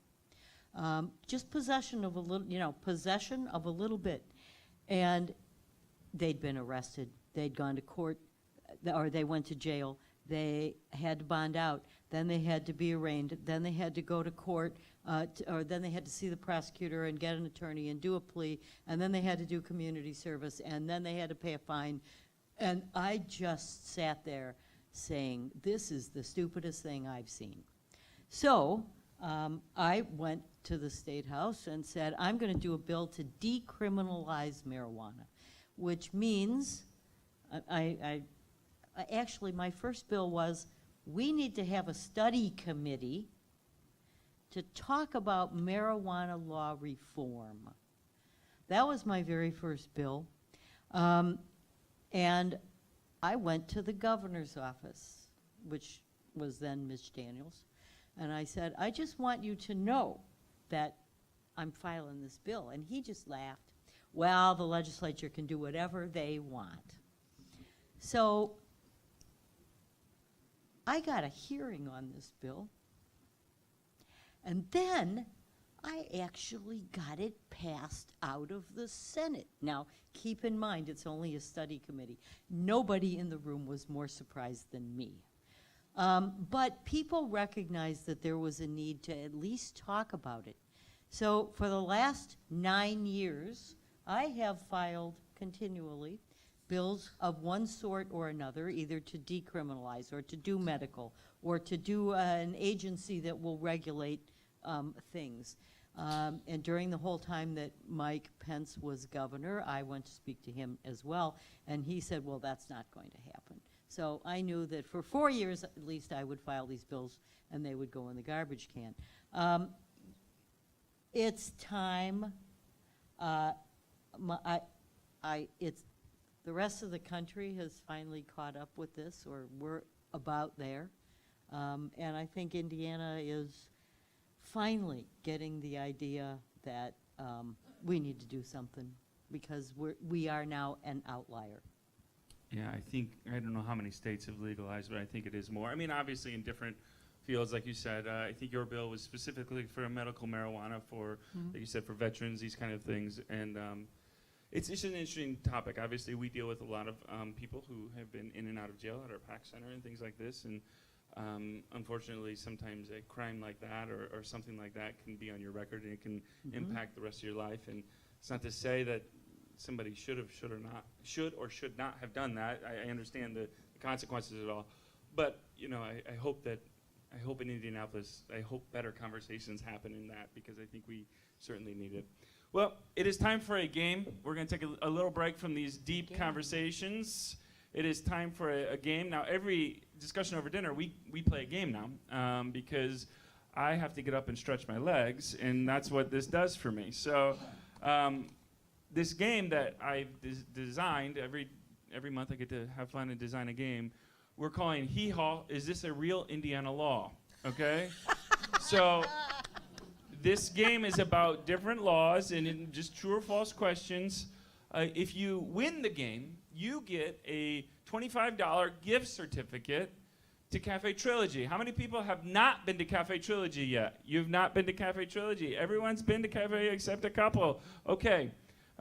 Just possession of a little bit. And they'd been arrested, they'd gone to court, or they went to jail, they had to bond out, then they had to be arraigned, then they had to go to court, or then they had to see the prosecutor and get an attorney and do a plea, and then they had to do community service, and then they had to pay a fine. And I just sat there saying, this is the stupidest thing I've seen. So I went to the State House and said, I'm going to do a bill to decriminalize marijuana, which means, actually my first bill was, we need to have a study committee to talk about marijuana law reform. That was my very first bill. And I went to the governor's office, which was then Ms. Daniels, and I said, I just want you to know that I'm filing this bill. And he just laughed. Well, the legislature can do whatever they want. So I got a hearing on this bill, and then I actually got it passed out of the Senate. Now, keep in mind, it's only a study committee. Nobody in the room was more surprised than me. But people recognized that there was a need to at least talk about it. So for the last 9 years, I have filed continually bills of one sort or another, either to decriminalize or to do medical or to do an agency that will regulate things. And during the whole time that Mike Pence was governor, I went to speak to him as well, and he said, well, that's not going to happen. So I knew that for 4 years at least I would file these bills and they would go in the garbage can. It's time. The rest of the country has finally caught up with this, or we're about there. And I think Indiana is finally getting the idea that we need to do something, because we are now an outlier. Yeah, I don't know how many states have legalized, but I think it is more. I mean, obviously in different fields, like you said, I think your bill was specifically for medical marijuana for, like you said, for veterans, these kind of things. And it's an interesting topic. Obviously, we deal with a lot of people who have been in and out of jail at our PAC center and things like this. And Unfortunately, sometimes a crime like that or something like that can be on your record, and it can impact the rest of your life. And it's not to say that somebody should or should not have done that. I understand the consequences of it all. But, I hope in Indianapolis, I hope better conversations happen in that, because I think we certainly need it. Well, it is time for a game. We're going to take a little break from these deep conversations. It is time for a game. Now, every discussion over dinner, we play a game now, because I have to get up and stretch my legs, and that's what this does for me. So this game that I've designed, every month I get to have fun and design a game, we're calling Hee Haw, Is This a Real Indiana Law? Okay? So this game is about different laws and just true or false questions. If you win the game, you get a $25 gift certificate to Cafe Trilogy. How many people have not been to Cafe Trilogy yet? You've not been to Cafe Trilogy. Everyone's been to Cafe except a couple. Okay.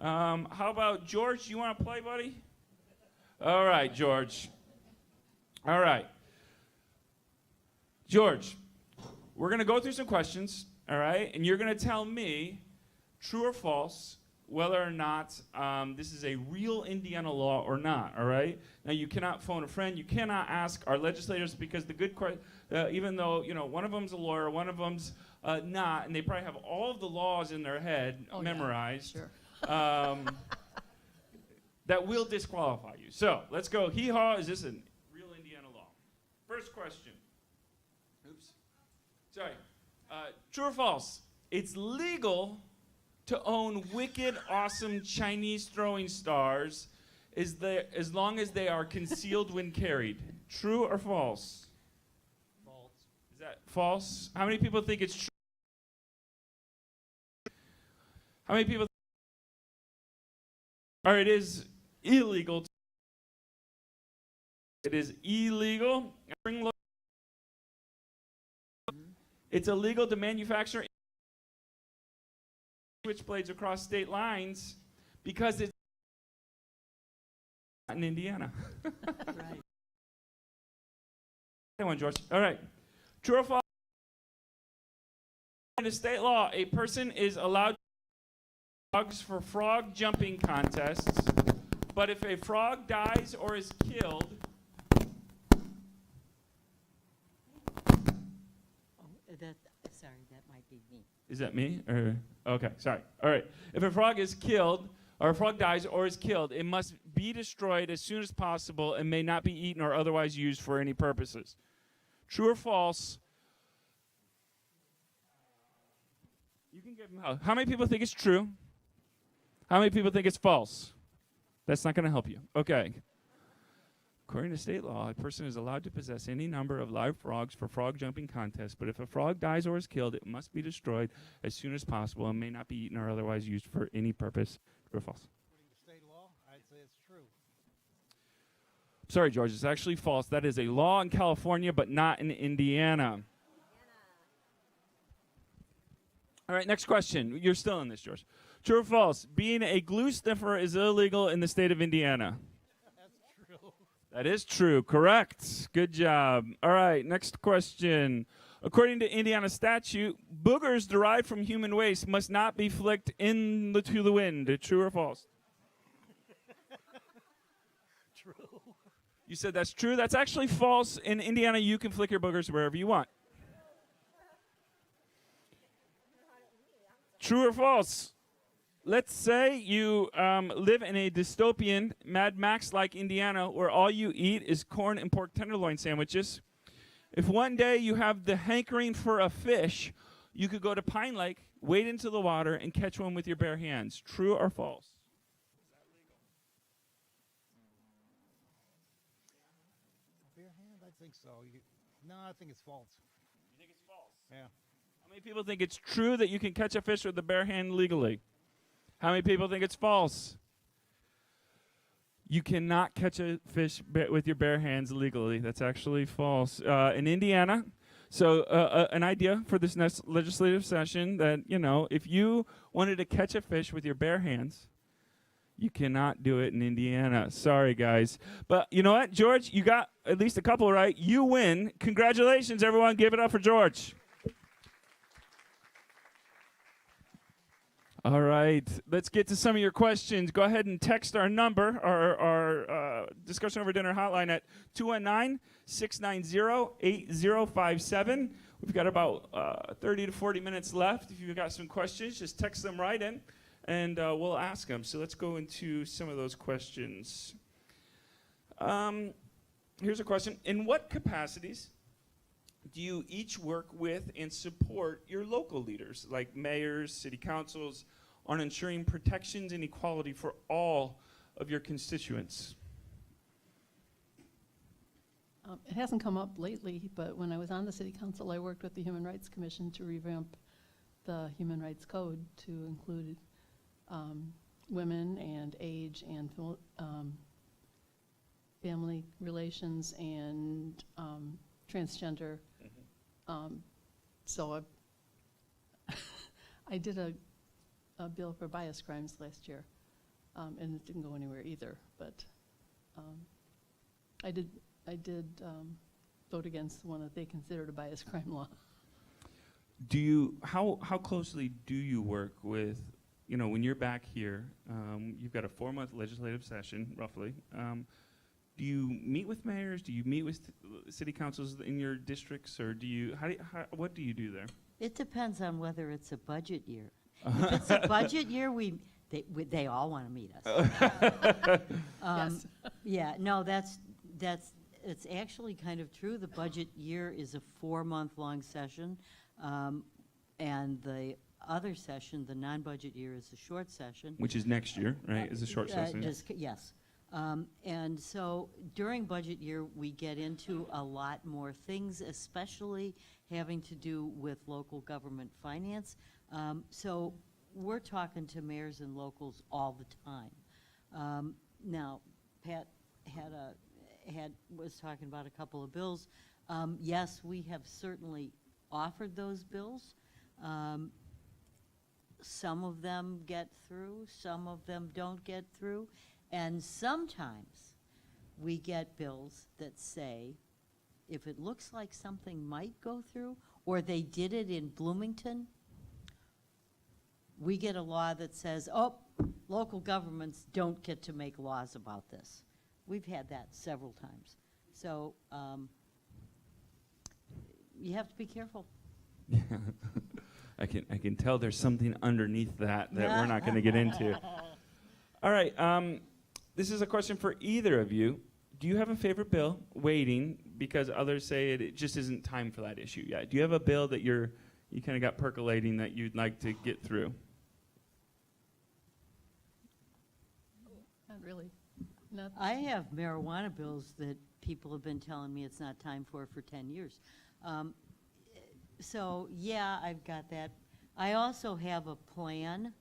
How about George? You want to play, buddy? All right, George. All right. George, we're going to go through some questions, all right? And you're going to tell me, true or false, whether or not this is a real Indiana law or not, all right? Now, you cannot phone a friend. You cannot ask our legislators, because the good even though, one of them's a lawyer, one of them's not, and they probably have all of the laws in their head memorized. Yeah, sure. That will disqualify you. So, let's go. Hee haw, is this a real Indiana law? First question. Oops. Sorry. True or false? It's legal to own wicked, awesome Chinese throwing stars as long as they are concealed when carried. True or false? False. Is that false? How many people think it's true? How many people? All right, it is illegal. It is illegal. It's illegal to manufacture switchblades across state lines because it's not in Indiana. Right. That one, George. All right. True or false? In a state law, a person is allowed frogs for frog jumping contests, but if a frog dies or is killed, Sorry, that might be me. is that me? Or okay, sorry. All right. If a frog is killed, or a frog dies or is killed, it must be destroyed as soon as possible and may not be eaten or otherwise used for any purposes. True or false? You can give them help. How many people think it's true? How many people think it's false? That's not going to help you. Okay. According to state law, a person is allowed to possess any number of live frogs for frog jumping contests, but if a frog dies or is killed, it must be destroyed as soon as possible and may not be eaten or otherwise used for any purpose. True or false? According to state law, I'd say it's true. Sorry, George, it's actually false. That is a law in California, but not in Indiana. All right, next question. You're still in this, George. True or false? Being a glue sniffer is illegal in the state of Indiana. That's true. That is true. Correct. Good job. All right, next question. According to Indiana statute, boogers derived from human waste must not be flicked into the wind. True or false? True. You said that's true. That's actually false. In Indiana, you can flick your boogers wherever you want. True or false? Let's say you live in a dystopian Mad Max-like Indiana where all you eat is corn and pork tenderloin sandwiches. If one day you have the hankering for a fish, you could go to Pine Lake, wade into the water, and catch one with your bare hands. True or false? Bare hand? I think so. No, I think it's false. You think it's false? Yeah. How many people think it's true that you can catch a fish with the bare hand legally? How many people think it's false? You cannot catch a fish with your bare hands legally. That's actually false. In Indiana, so an idea for this next legislative session that, if you wanted to catch a fish with your bare hands, You cannot do it in Indiana. Sorry, guys. But you know what, George? You got at least a couple right. You win. Congratulations, everyone. Give it up for George. All right. Let's get to some of your questions. Go ahead and text our number, our discussion over dinner hotline at 219-690-8057. We've got about 30 to 40 minutes left. If you've got some questions, just text them right in, and we'll ask them. So let's go into some of those questions. Here's a question. In what capacities do you each work with and support your local leaders, like mayors, city councils, on ensuring protections and equality for all of your constituents? It hasn't come up lately, but when I was on the city council, I worked with the Human Rights Commission to revamp the Human Rights Code to include women and age and family relations and transgender. So I did a bill for bias crimes last year, and it didn't go anywhere either. But I did vote against the one that they considered a bias crime law. Do you how closely do you work with, when you're back here? You've got a 4-month legislative session, roughly. Do you meet with mayors? Do you meet with city councils in your districts, or what do you do there? It depends on whether it's a budget year. If it's a budget year, they all want to meet us. Yes. Yeah, no, it's actually kind of true. The budget year is a 4-month-long session, and the other session, the non-budget year, is a short session. Which is next year, right? Is a short session. Yes. And so during budget year, we get into a lot more things, especially having to do with local government finance. So we're talking to mayors and locals all the time. Now, Pat was talking about a couple of bills. Yes, we have certainly offered those bills. Some of them get through, some of them don't get through. And sometimes we get bills that say, if it looks like something might go through, or they did it in Bloomington, we get a law that says, local governments don't get to make laws about this. We've had that several times. So you have to be careful. I can tell there's something underneath that we're not going to get into. All right. This is a question for either of you. Do you have a favorite bill waiting because others say it just isn't time for that issue yet? Do you have a bill that you kind of got percolating that you'd like to get through? Not really. I have marijuana bills that people have been telling me it's not time for 10 years. So, yeah, I've got that. I also have a plan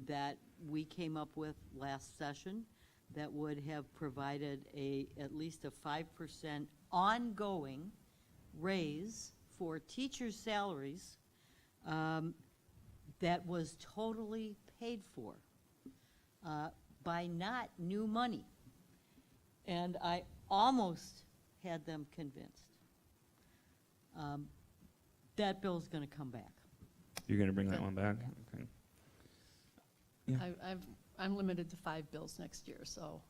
that we came up with last session that would have provided at least a 5% ongoing raise for teachers' salaries that was totally paid for by not new money. And I almost had them convinced. That bill's going to come back. You're going to bring that one back? Okay. Yeah. I'm limited to 5 bills next year, so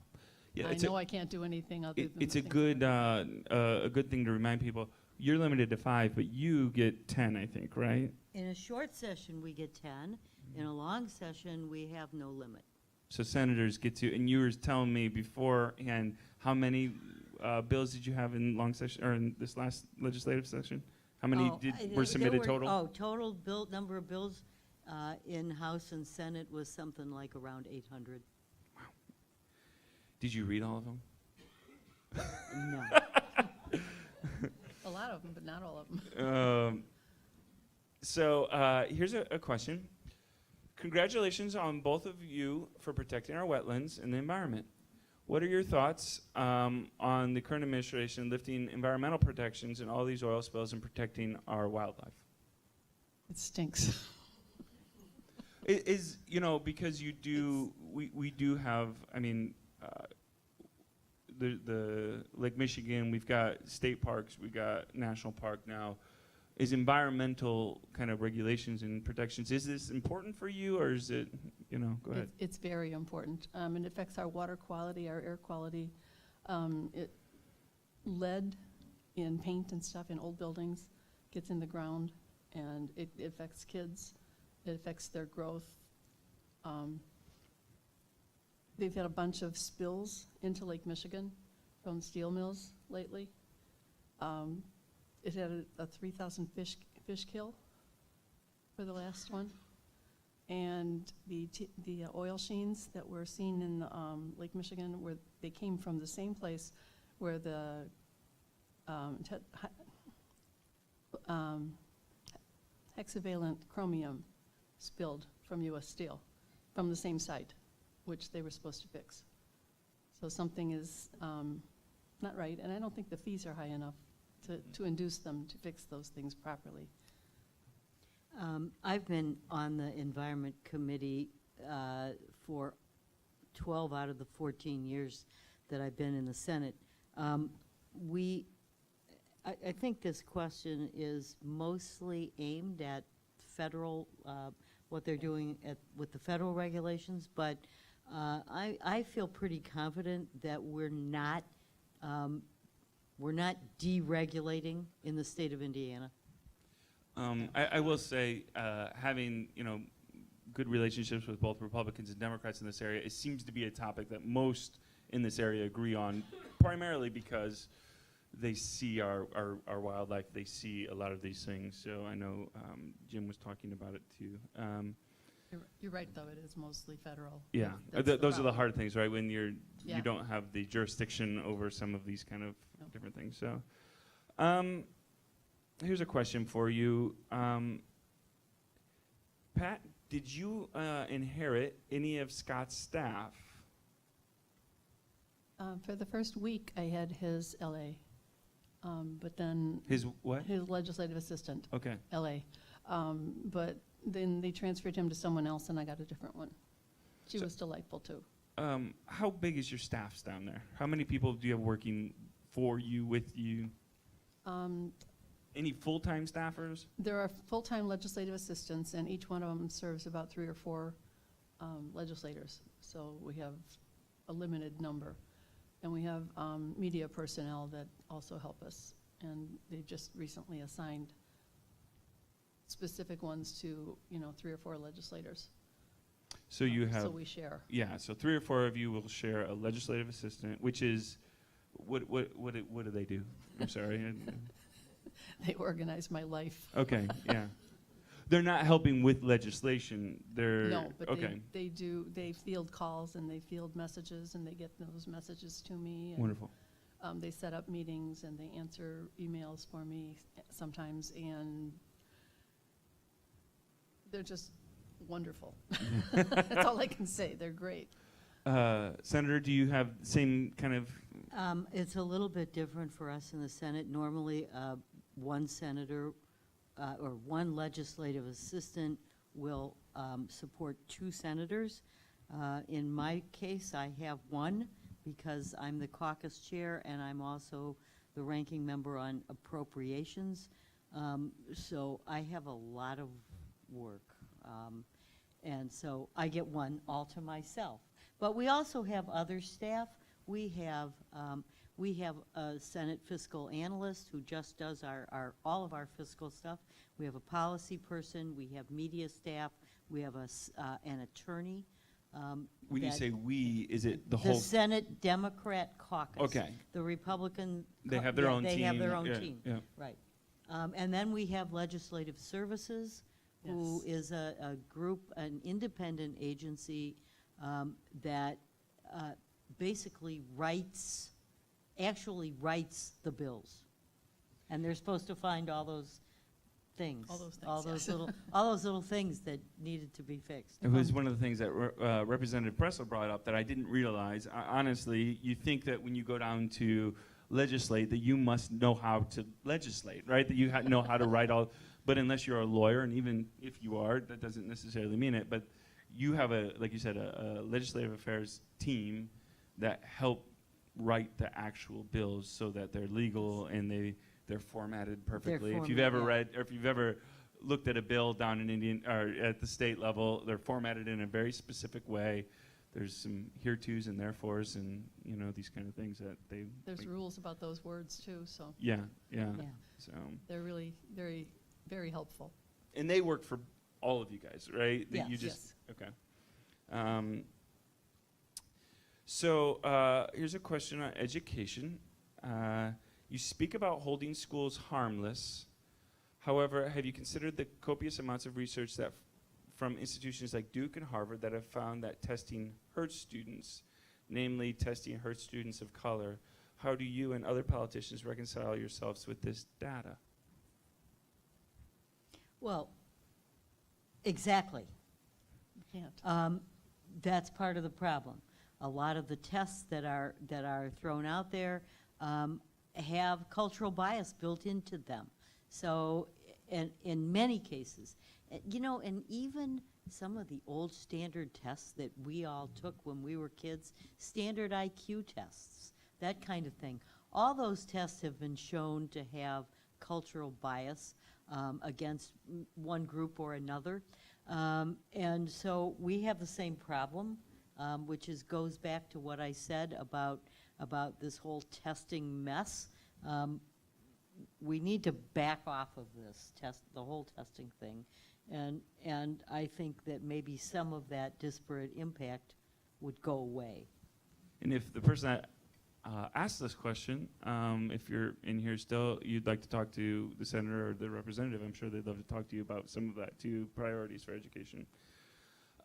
Yeah, I know I can't do anything other than. It's the a things good thing to remind people. You're limited to 5, but you get 10, I think, right? In a short session, we get 10. In a long session, we have no limit. So senators get to, and you were telling me beforehand, how many bills did you have in long session or in this last legislative session? How many were submitted total? Total number of bills in House and Senate was something like around 800. Wow. Did you read all of them? No. A lot of them, but not all of them. So here's a question. Congratulations on both of you for protecting our wetlands and the environment. What are your thoughts on the current administration lifting environmental protections in all these oil spills and protecting our wildlife? It stinks. Because you do we do have, I mean, the Lake Michigan, we've got state parks, we've got national park now. Is environmental kind of regulations and protections, is this important for you, or is it, go ahead. It's very important. It affects our water quality, our air quality. Lead in paint and stuff in old buildings gets in the ground, and it affects kids. It affects their growth. They've had a bunch of spills into Lake Michigan from steel mills lately. It had a 3,000 fish kill for the last one. And the oil sheens that were seen in Lake Michigan, where they came from the same place where the hexavalent chromium spilled from U.S. Steel, from the same site, which they were supposed to fix. So something is not right, and I don't think the fees are high enough to induce them to fix those things properly. I've been on the Environment Committee for 12 out of the 14 years that I've been in the Senate. I think this question is mostly aimed at federal, what they're doing with the federal regulations, but I feel pretty confident that we're not deregulating in the state of Indiana. I will say, having good relationships with both Republicans and Democrats in this area, it seems to be a topic that most in this area agree on, primarily because they see our wildlife, they see a lot of these things. So I know Jim was talking about it too. You're right, though, it is mostly federal. Yeah, That's those are the problem. hard things, right? When you Yeah. don't have the jurisdiction over some of these kind of No. different things. So, here's a question for you, Pat. Did you inherit any of Scott's staff? For the first week, I had his LA, but then His what? his legislative assistant, Okay. LA. But then they transferred him to someone else, and I got a different one. She So- was delightful, too. How big is your staffs down there? How many people do you have working for you, with you? Any full-time staffers? There are full-time legislative assistants, and each one of them serves about 3 or 4 legislators. So we have a limited number. And we have media personnel that also help us. And they've just recently assigned specific ones to, 3 or 4 legislators. So you have. So we share. Yeah, so 3 or 4 of you will share a legislative assistant, which is, what do they do? I'm sorry. They organize my life. Okay, yeah. They're not helping with legislation. They're No, but okay. they field calls and they field messages and they get those messages to me. And, Wonderful. they set up meetings and they answer emails for me sometimes, and they're just wonderful. That's all I can say. They're great. Senator, do you have the same kind of? It's a little bit different for us in the Senate. Normally, one senator or one legislative assistant will support 2 senators. In my case, I have one because I'm the caucus chair and I'm also the ranking member on appropriations. So I have a lot of work. And so I get one all to myself. But we also have other staff. We have a Senate fiscal analyst who just does all of our fiscal stuff. We have a policy person. We have media staff. We have an attorney. When you that- say we, is it the The whole? Senate Democrat caucus. Okay. The Republican. They have their own They team. have their own Yeah, team. yeah. Right. And then we have Legislative Services, who Yes. is a group, an independent agency that basically actually writes the bills. And they're supposed to find all those things. All those things, yes. all those little things that needed to be fixed. It was one of the things that Representative Pressel brought up that I didn't realize. Honestly, you think that when you go down to legislate, that you must know how to legislate, right? That you know how to write all. But unless you're a lawyer, and even if you are, that doesn't necessarily mean it. But you have like you said, a legislative affairs team that help write the actual bills so that they're legal and they're formatted perfectly. If you've ever read, or if you've ever looked at a bill down in Indian or at the state level, they're formatted in a very specific way. There's some here to's and therefores, and these kind of things that they. There's rules about those words too, so Yeah. So. they're really very, very helpful. And they work for all of you guys, right? That Yes. You just okay. So here's a question on education. You speak about holding schools harmless. However, have you considered the copious amounts of research that from institutions like Duke and Harvard that have found that testing hurts students, namely testing hurts students of color? How do you and other politicians reconcile yourselves with this data? Well, exactly. You can't. That's part of the problem. A lot of the tests that are thrown out there have cultural bias built into them. So, and in many cases, and even some of the old standard tests that we all took when we were kids, standard IQ tests, that kind of thing. All those tests have been shown to have cultural bias against one group or another. And so we have the same problem, which goes back to what I said about this whole testing mess. We need to back off of this the whole testing thing, and I think that maybe some of that disparate impact would go away. And if the person that asked this question, if you're in here still, you'd like to talk to the senator or the representative, I'm sure they'd love to talk to you about some of that too, priorities for education.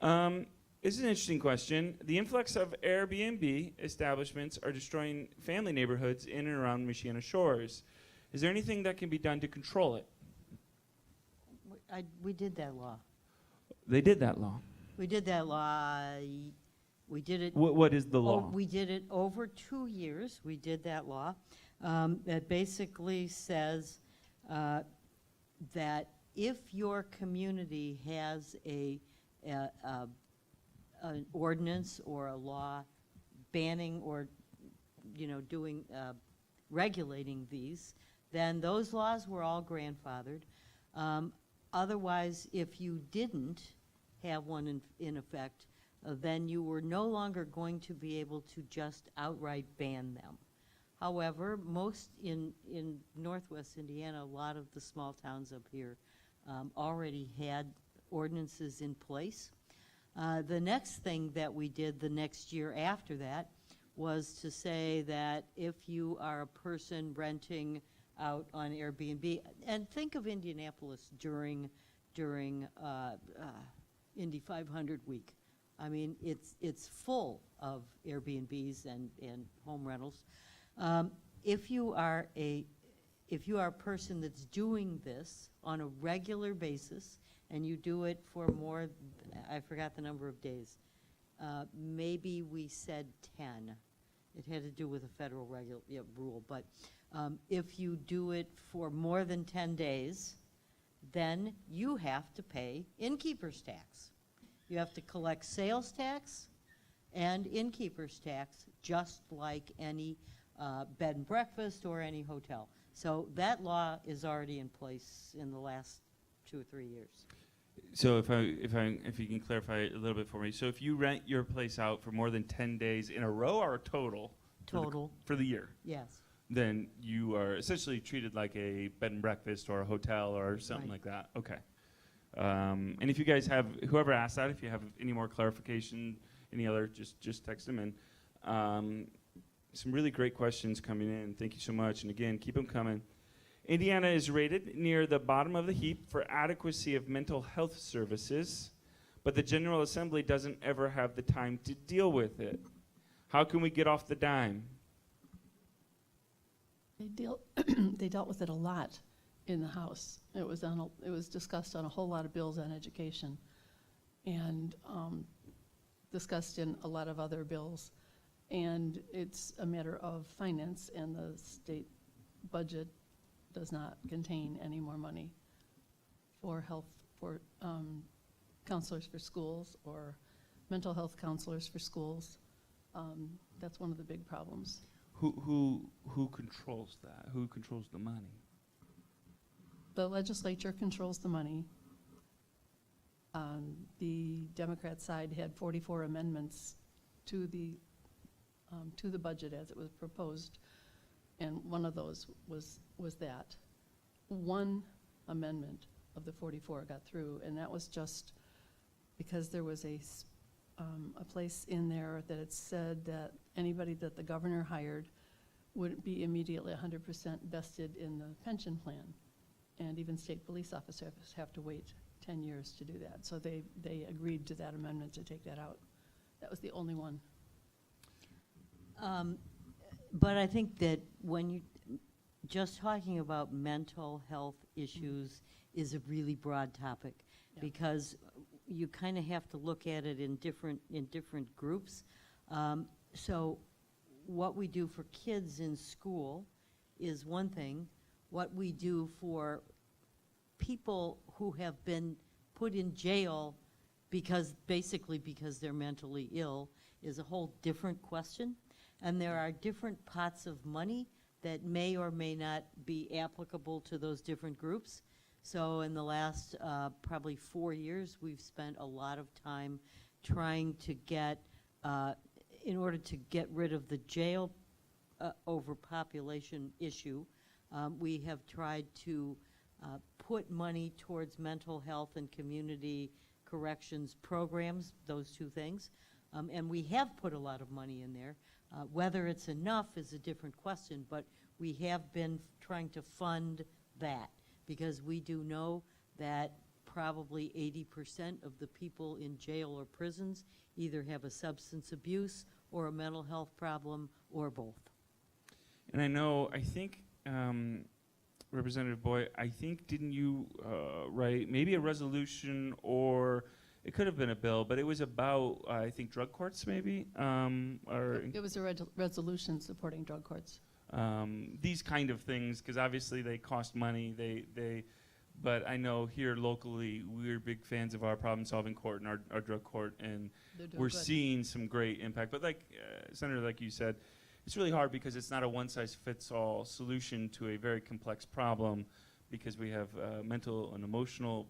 This is an interesting question. The influx of Airbnb establishments are destroying family neighborhoods in and around Michiana shores. Is there anything that can be done to control it? We did that law. They did that law. We did that law. We did it. What is the law? We did it over 2 years. We did that law that basically says that if your community has an ordinance or a law banning or doing regulating these, then those laws were all grandfathered. Otherwise, if you didn't have one in effect, then you were no longer going to be able to just outright ban them. However, most in Northwest Indiana, a lot of the small towns up here already had ordinances in place. The next thing that we did the next year after that was to say that if you are a person renting out on Airbnb, and think of Indianapolis during Indy 500 week. I mean, it's full of Airbnbs and home rentals. If you are a person that's doing this on a regular basis, and you do it for more, I forgot the number of days, maybe we said 10. It had to do with a federal rule, but if you do it for more than 10 days, then you have to pay innkeeper's tax. You have to collect sales tax and innkeeper's tax, just like any bed and breakfast or any hotel. So that law is already in place in the last 2 or 3 years. So if you can clarify it a little bit for me. So if you rent your place out for more than 10 days in a row or total? Total. For the year? Yes. Then you are essentially treated like a bed and breakfast or a hotel or something like that. Okay. And if you guys have, whoever asked that, if you have any more clarification, any other, just text them in. Some really great questions coming in. Thank you so much. And again, keep them coming. Indiana is rated near the bottom of the heap for adequacy of mental health services, but the General Assembly doesn't ever have the time to deal with it. How can we get off the dime? They dealt with it a lot in the House. It was discussed on a whole lot of bills on education, and discussed in a lot of other bills. And it's a matter of finance, and the state budget does not contain any more money for health, for counselors for schools or mental health counselors for schools. That's one of the big problems. Who controls that? Who controls the money? The legislature controls the money. The Democrat side had 44 amendments to the budget as it was proposed, and one of those was that. One amendment of the 44 got through, and that was just because there was a place in there that it said that anybody that the governor hired would be immediately 100% vested in the pension plan. And even state police officers have to wait 10 years to do that. So they agreed to that amendment to take that out. That was the only one. But I think that when you, just talking about mental health issues is a really broad topic, Yeah. because you kind of have to look at it in different groups. So what we do for kids in school is one thing. What we do for people who have been put in jail basically because they're mentally ill is a whole different question. And there are different pots of money that may or may not be applicable to those different groups. So in the last probably 4 years, we've spent a lot of time trying to get, in order to get rid of the jail overpopulation issue, we have tried to put money towards mental health and community corrections programs, those two things. And we have put a lot of money in there. Whether it's enough is a different question, but we have been trying to fund that, because we do know that probably 80% of the people in jail or prisons either have a substance abuse or a mental health problem or both. And I think, Representative Boyd, I think, didn't you write maybe a resolution, or it could have been a bill, but it was about, I think, drug courts maybe? It was a resolution supporting drug courts. These kind of things, because obviously they cost money. But I know here locally, we're big fans of our problem-solving court and our drug court, and we're seeing some great impact. But like, Senator, like you said, it's really hard because it's not a one-size-fits-all solution to a very complex problem, because we have mental and emotional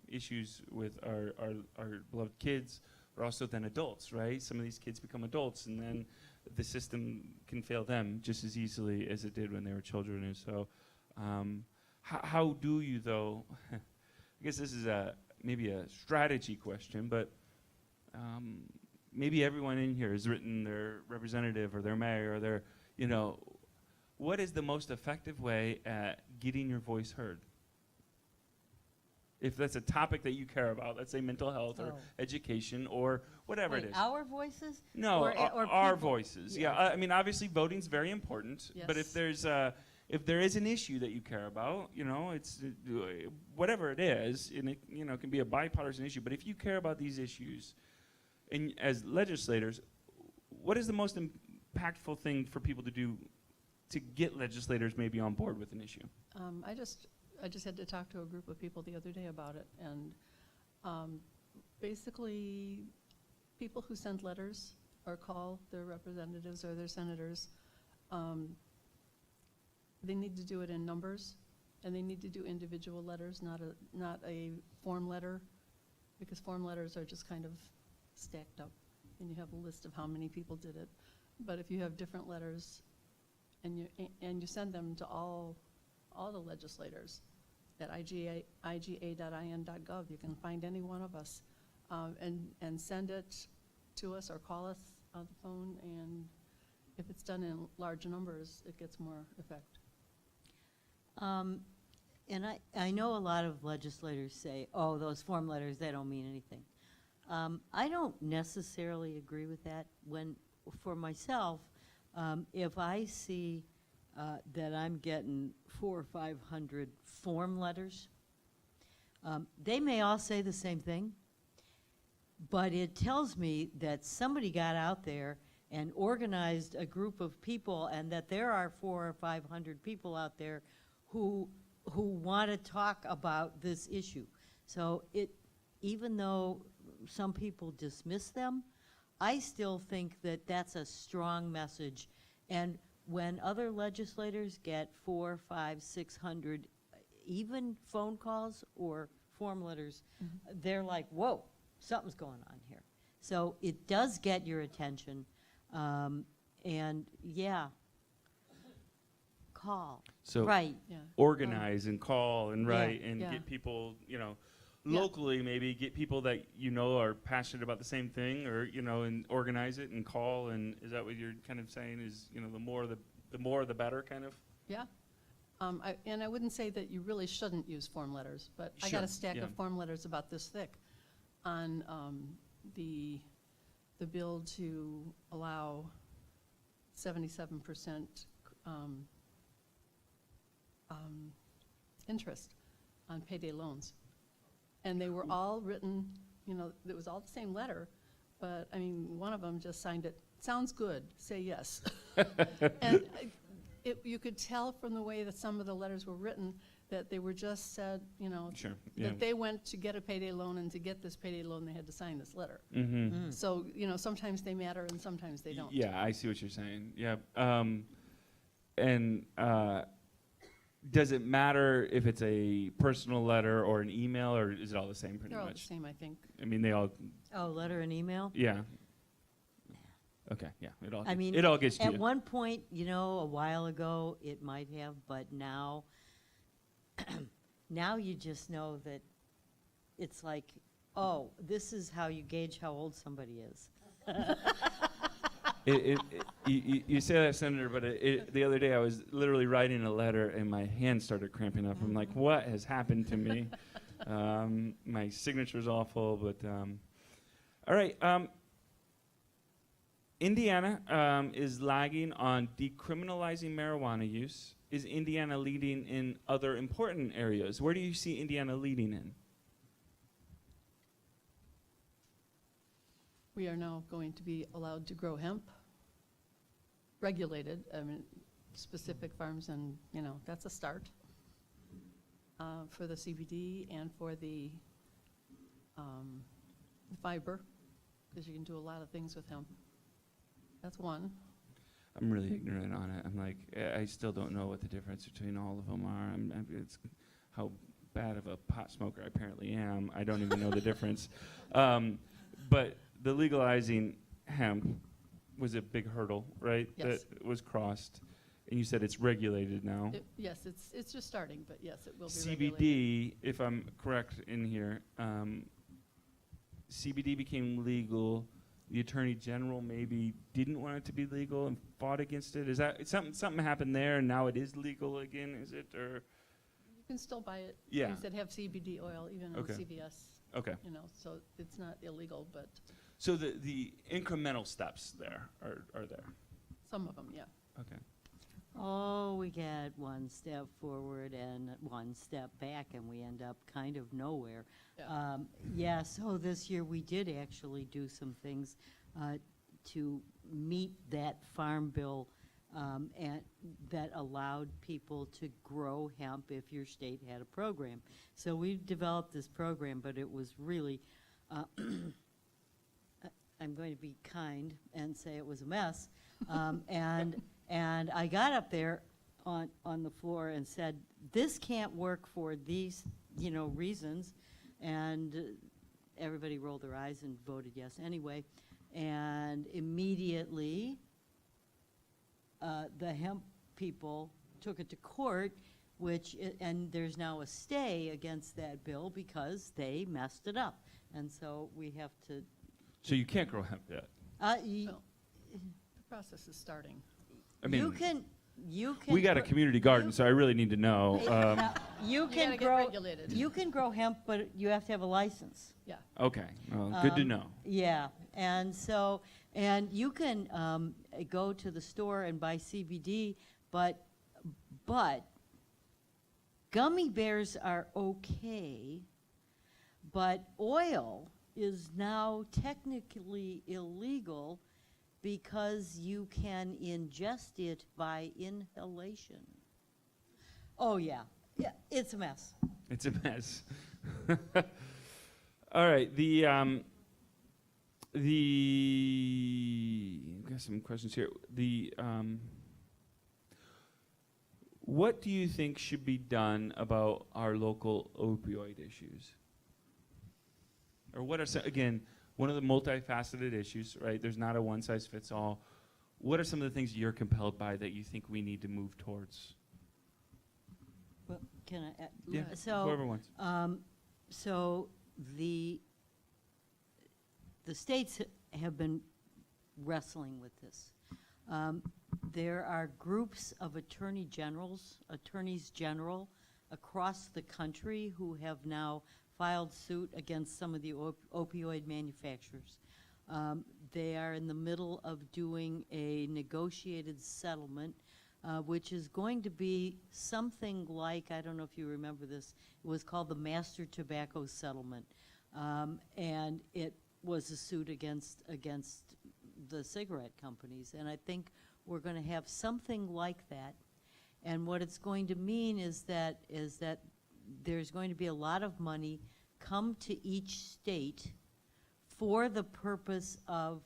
issues with our beloved kids, but also then adults, right? Some of these kids become adults, and then the system can fail them just as easily as it did when they were children. And so how do you, though, I guess this is maybe a strategy question, but maybe everyone in here has written their representative or their mayor or their, what is the most effective way at getting your voice heard? If that's a topic that you care about, let's say mental health or education or whatever it is. Our voices? No, or our people? voices. Yeah. I mean, obviously voting's very important, but if Yes. if there is an issue that you care about, it's whatever it is, and it can be a bipartisan issue. But if you care about these issues, and as legislators, what is the most impactful thing for people to do to get legislators maybe on board with an issue? I just had to talk to a group of people the other day about it, and basically, people who send letters or call their representatives or their senators, they need to do it in numbers, and they need to do individual letters, not a form letter, because form letters are just kind of stacked up, and you have a list of how many people did it. But if you have different letters, and you send them to all the legislators at iga.in.gov. You can find any one of us and send it to us or call us on the phone, and if it's done in large numbers, it gets more effect. And I know a lot of legislators say, oh, those form letters, they don't mean anything. I don't necessarily agree with that. For myself, if I see that I'm getting 400 or 500 form letters. They may all say the same thing, but it tells me that somebody got out there and organized a group of people, and that there are 400 or 500 people out there who want to talk about this issue. So even though some people dismiss them, I still think that that's a strong message. And when other legislators get 400, 500, 600, even phone calls or form letters, they're like, whoa, something's going on here. So it does get your attention. And yeah, call. So Right. Yeah. organize and call and Yeah. write and Yeah. get people, Yeah. locally maybe get people that are passionate about the same thing, or and organize it and call. And is that what you're kind of saying? Is the more the better, kind of? Yeah. And I wouldn't say that you really shouldn't use form letters, but I got Sure, a stack yeah. of form letters about this thick on the bill to allow 77% interest on payday loans. And they were all written, it was all the same letter, but, I mean, one of them just signed it, sounds good, say yes. And you could tell from the way that some of the letters were written that they were just said, Sure. Yeah. that they went to get a payday loan, and to get this payday loan, they had to sign this letter. Mm-hmm. So, sometimes they matter and sometimes they don't. Yeah, I see what you're saying. Yeah. And does it matter if it's a personal letter or an email, or is it all the same pretty They're all the much? same, I think. I mean, they all. Oh, letter and email? Yeah. Okay. Yeah. I mean, it all gets to at you. one point, a while ago, it might have, but now, now you just know that it's like, oh, this is how you gauge how old somebody is. You say that, Senator, but the other day I was literally writing a letter and my hand started cramping up. I'm like, what has happened to me? My signature's awful, but all right. Indiana is lagging on decriminalizing marijuana use. Is Indiana leading in other important areas? Where do you see Indiana leading in? We are now going to be allowed to grow hemp, regulated, specific farms, and, that's a start for the CBD and for the fiber, because you can do a lot of things with hemp. That's one. I'm really ignorant on it. I'm like, I still don't know what the difference between all of them are. It's how bad of a pot smoker I apparently am. I don't even know the difference. But the legalizing hemp was a big hurdle, right? Yes. That was crossed. And you said it's regulated now. Yes, it's just starting, but yes, it will be regulated. CBD, if I'm correct in here, CBD became legal. The Attorney General maybe didn't want it to be legal and fought against it. Is that something happened there and now it is legal again? Is it, or? You can still buy it. Yeah. Things that have CBD oil, even in Okay. CVS. Okay. So it's not illegal, but So the incremental steps there are there. some of them, yeah. Okay. Oh, we get one step forward and one step back, and we end up kind of nowhere. Yeah. So this year we did actually do some things to meet that farm bill and that allowed people to grow hemp if your state had a program. So we developed this program, but it was really, I'm going to be kind and say it was a mess. And I got up there on the floor and said, this can't work for these, reasons. And everybody rolled their eyes and voted yes anyway. And immediately, the hemp people took it to court, and there's now a stay against that bill because they messed it up. And so we have to. So you can't grow hemp yet? Well, the process is starting. I mean, you can. we got a community garden, so I really need to know. You You can gotta get grow. regulated. You can grow hemp, but you have to have a license. Yeah. Okay, well, good to know. Yeah, and so, and you can go to the store and buy CBD, but gummy bears are okay, but oil is now technically illegal because you can ingest it by inhalation. Oh, yeah, it's a mess. It's a mess. All right. I've got some questions here. What do you think should be done about our local opioid issues? Or what are some, again, one of the multifaceted issues, right? There's not a one size fits all. What are some of the things you're compelled by that you think we need to move towards? Well, can I add? Yeah, So, whoever wants. so the states have been wrestling with this. There are groups of attorneys general across the country who have now filed suit against some of the opioid manufacturers. They are in the middle of doing a negotiated settlement, which is going to be something like, I don't know if you remember this, it was called the Master Tobacco Settlement. And it was a suit against the cigarette companies. And I think we're going to have something like that. And what it's going to mean is that there's going to be a lot of money come to each state for the purpose of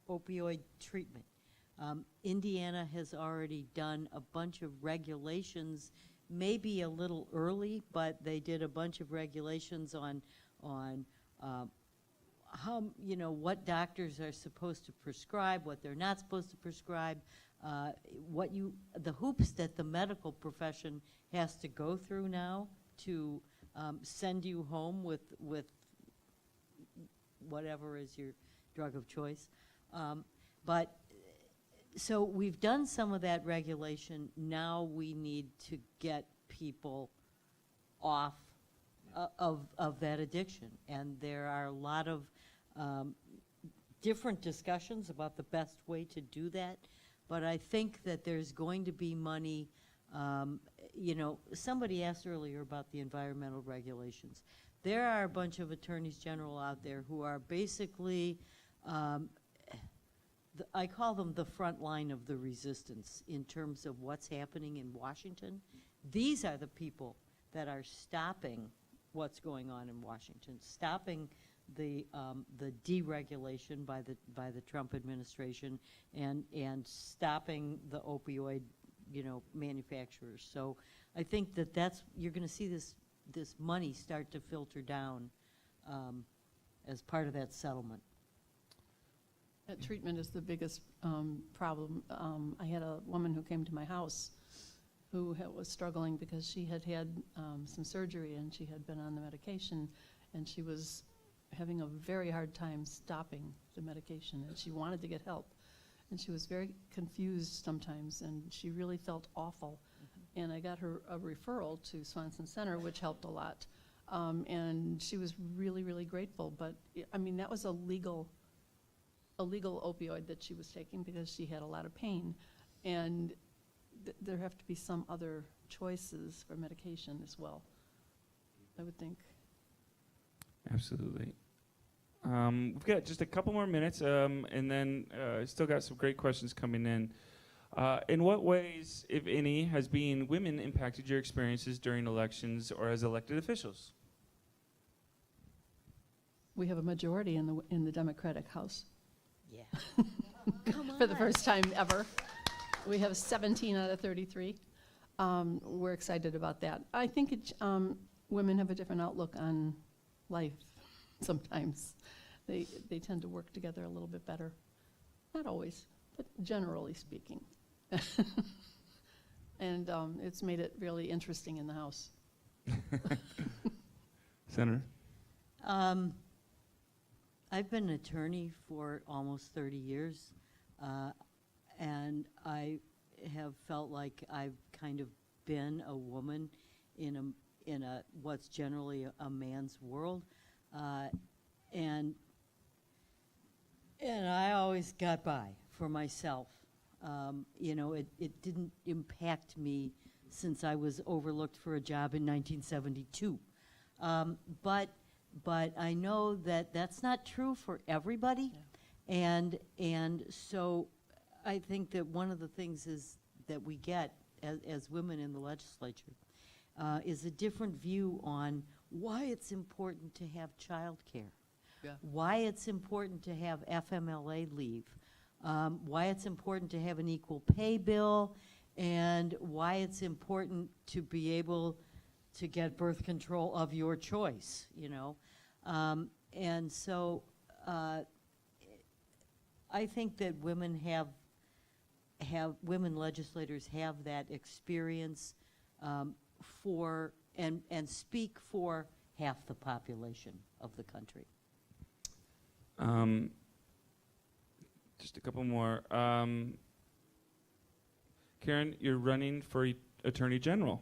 opioid treatment. Indiana has already done a bunch of regulations, maybe a little early, but they did a bunch of regulations on how, what doctors are supposed to prescribe, what they're not supposed to prescribe, the hoops that the medical profession has to go through now to send you home with whatever is your drug of choice. So we've done some of that regulation. Now we need to get people off of that addiction. And there are a lot of different discussions about the best way to do that. But I think that there's going to be money. Somebody asked earlier about the environmental regulations. There are a bunch of attorneys general out there who are basically, I call them the front line of the resistance in terms of what's happening in Washington. These are the people that are stopping what's going on in Washington, stopping the deregulation by the Trump administration and stopping the opioid manufacturers. So I think that's you're going to see this money start to filter down as part of that settlement. That treatment is the biggest problem. I had a woman who came to my house who was struggling because she had some surgery and she had been on the medication, and she was having a very hard time stopping the medication, and she wanted to get help. And she was very confused sometimes, and she really felt awful. Mm-hmm. And I got her a referral to Swanson Center, which helped a lot. And she was really, really grateful. But, that was a legal opioid that she was taking because she had a lot of pain. And there have to be some other choices for medication as well, I would think. Absolutely. We've got just a couple more minutes, and then still got some great questions coming in. In what ways, if any, has being women impacted your experiences during elections or as elected officials? We have a majority in the Democratic House. Yeah. Come on. For the first time ever. We have 17 out of 33. We're excited about that. I think women have a different outlook on life sometimes. They tend to work together a little bit better. Not always, but generally speaking. And it's made it really interesting in the House. Senator? I've been an attorney for almost 30 years, and I have felt like I've kind of been a woman in a what's generally a man's world, and I always got by for myself. It didn't impact me since I was overlooked for a job in 1972. But I know that that's not true for everybody. Yeah. And so I think that one of the things is that we get as women in the legislature is a different view on why it's important to have childcare, Yeah. why it's important to have FMLA leave, why it's important to have an equal pay bill, and why it's important to be able to get birth control of your choice, you know. And so I think that women women legislators have that experience for and speak for half the population of the country. Just a couple more. Karen, you're running for Attorney General.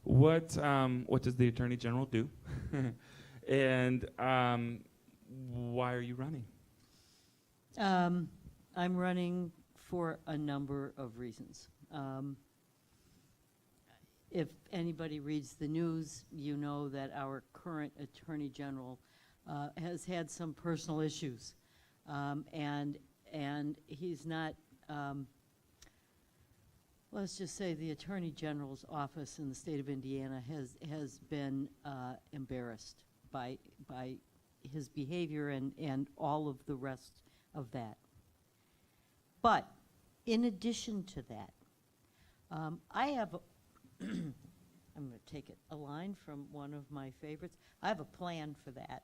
What does the Attorney General do? And why are you running? I'm running for a number of reasons. If anybody reads the news, you know that our current Attorney General has had some personal issues, and he's not. Let's just say the Attorney General's office in the state of Indiana has been embarrassed by his behavior and all of the rest of that. But in addition to that, I have, I'm going to take a line from one of my favorites. I have a plan for that.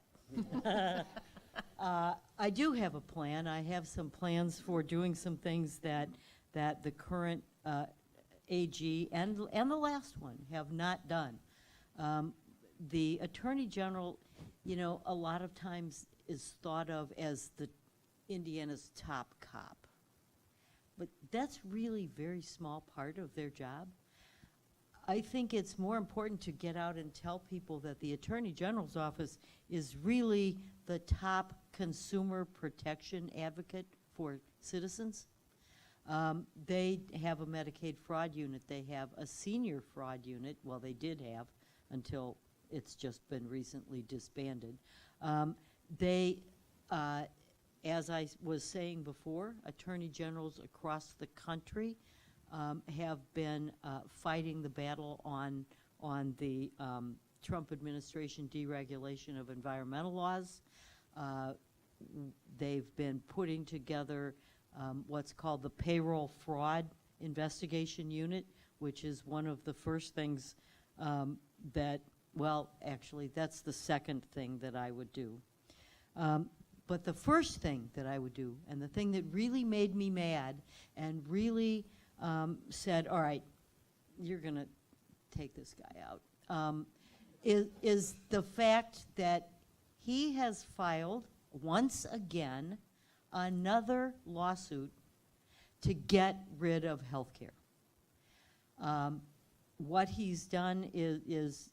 I do have a plan. I have some plans for doing some things that the current AG and the last one have not done. The Attorney General, you know, a lot of times is thought of as the Indiana's top cop. But that's really a very small part of their job. I think it's more important to get out and tell people that the Attorney General's office is really the top consumer protection advocate for citizens. They have a Medicaid fraud unit. They have a senior fraud unit. Well, they did have until it's just been recently disbanded. As I was saying before, attorney generals across the country have been fighting the battle on the Trump administration deregulation of environmental laws. They've been putting together what's called the payroll fraud investigation unit, which is one of the first things well, actually, that's the second thing that I would do. But the first thing that I would do, and the thing that really made me mad and really said, all right, you're going to take this guy out, is the fact that he has filed, once again, another lawsuit to get rid of health care. What he's done is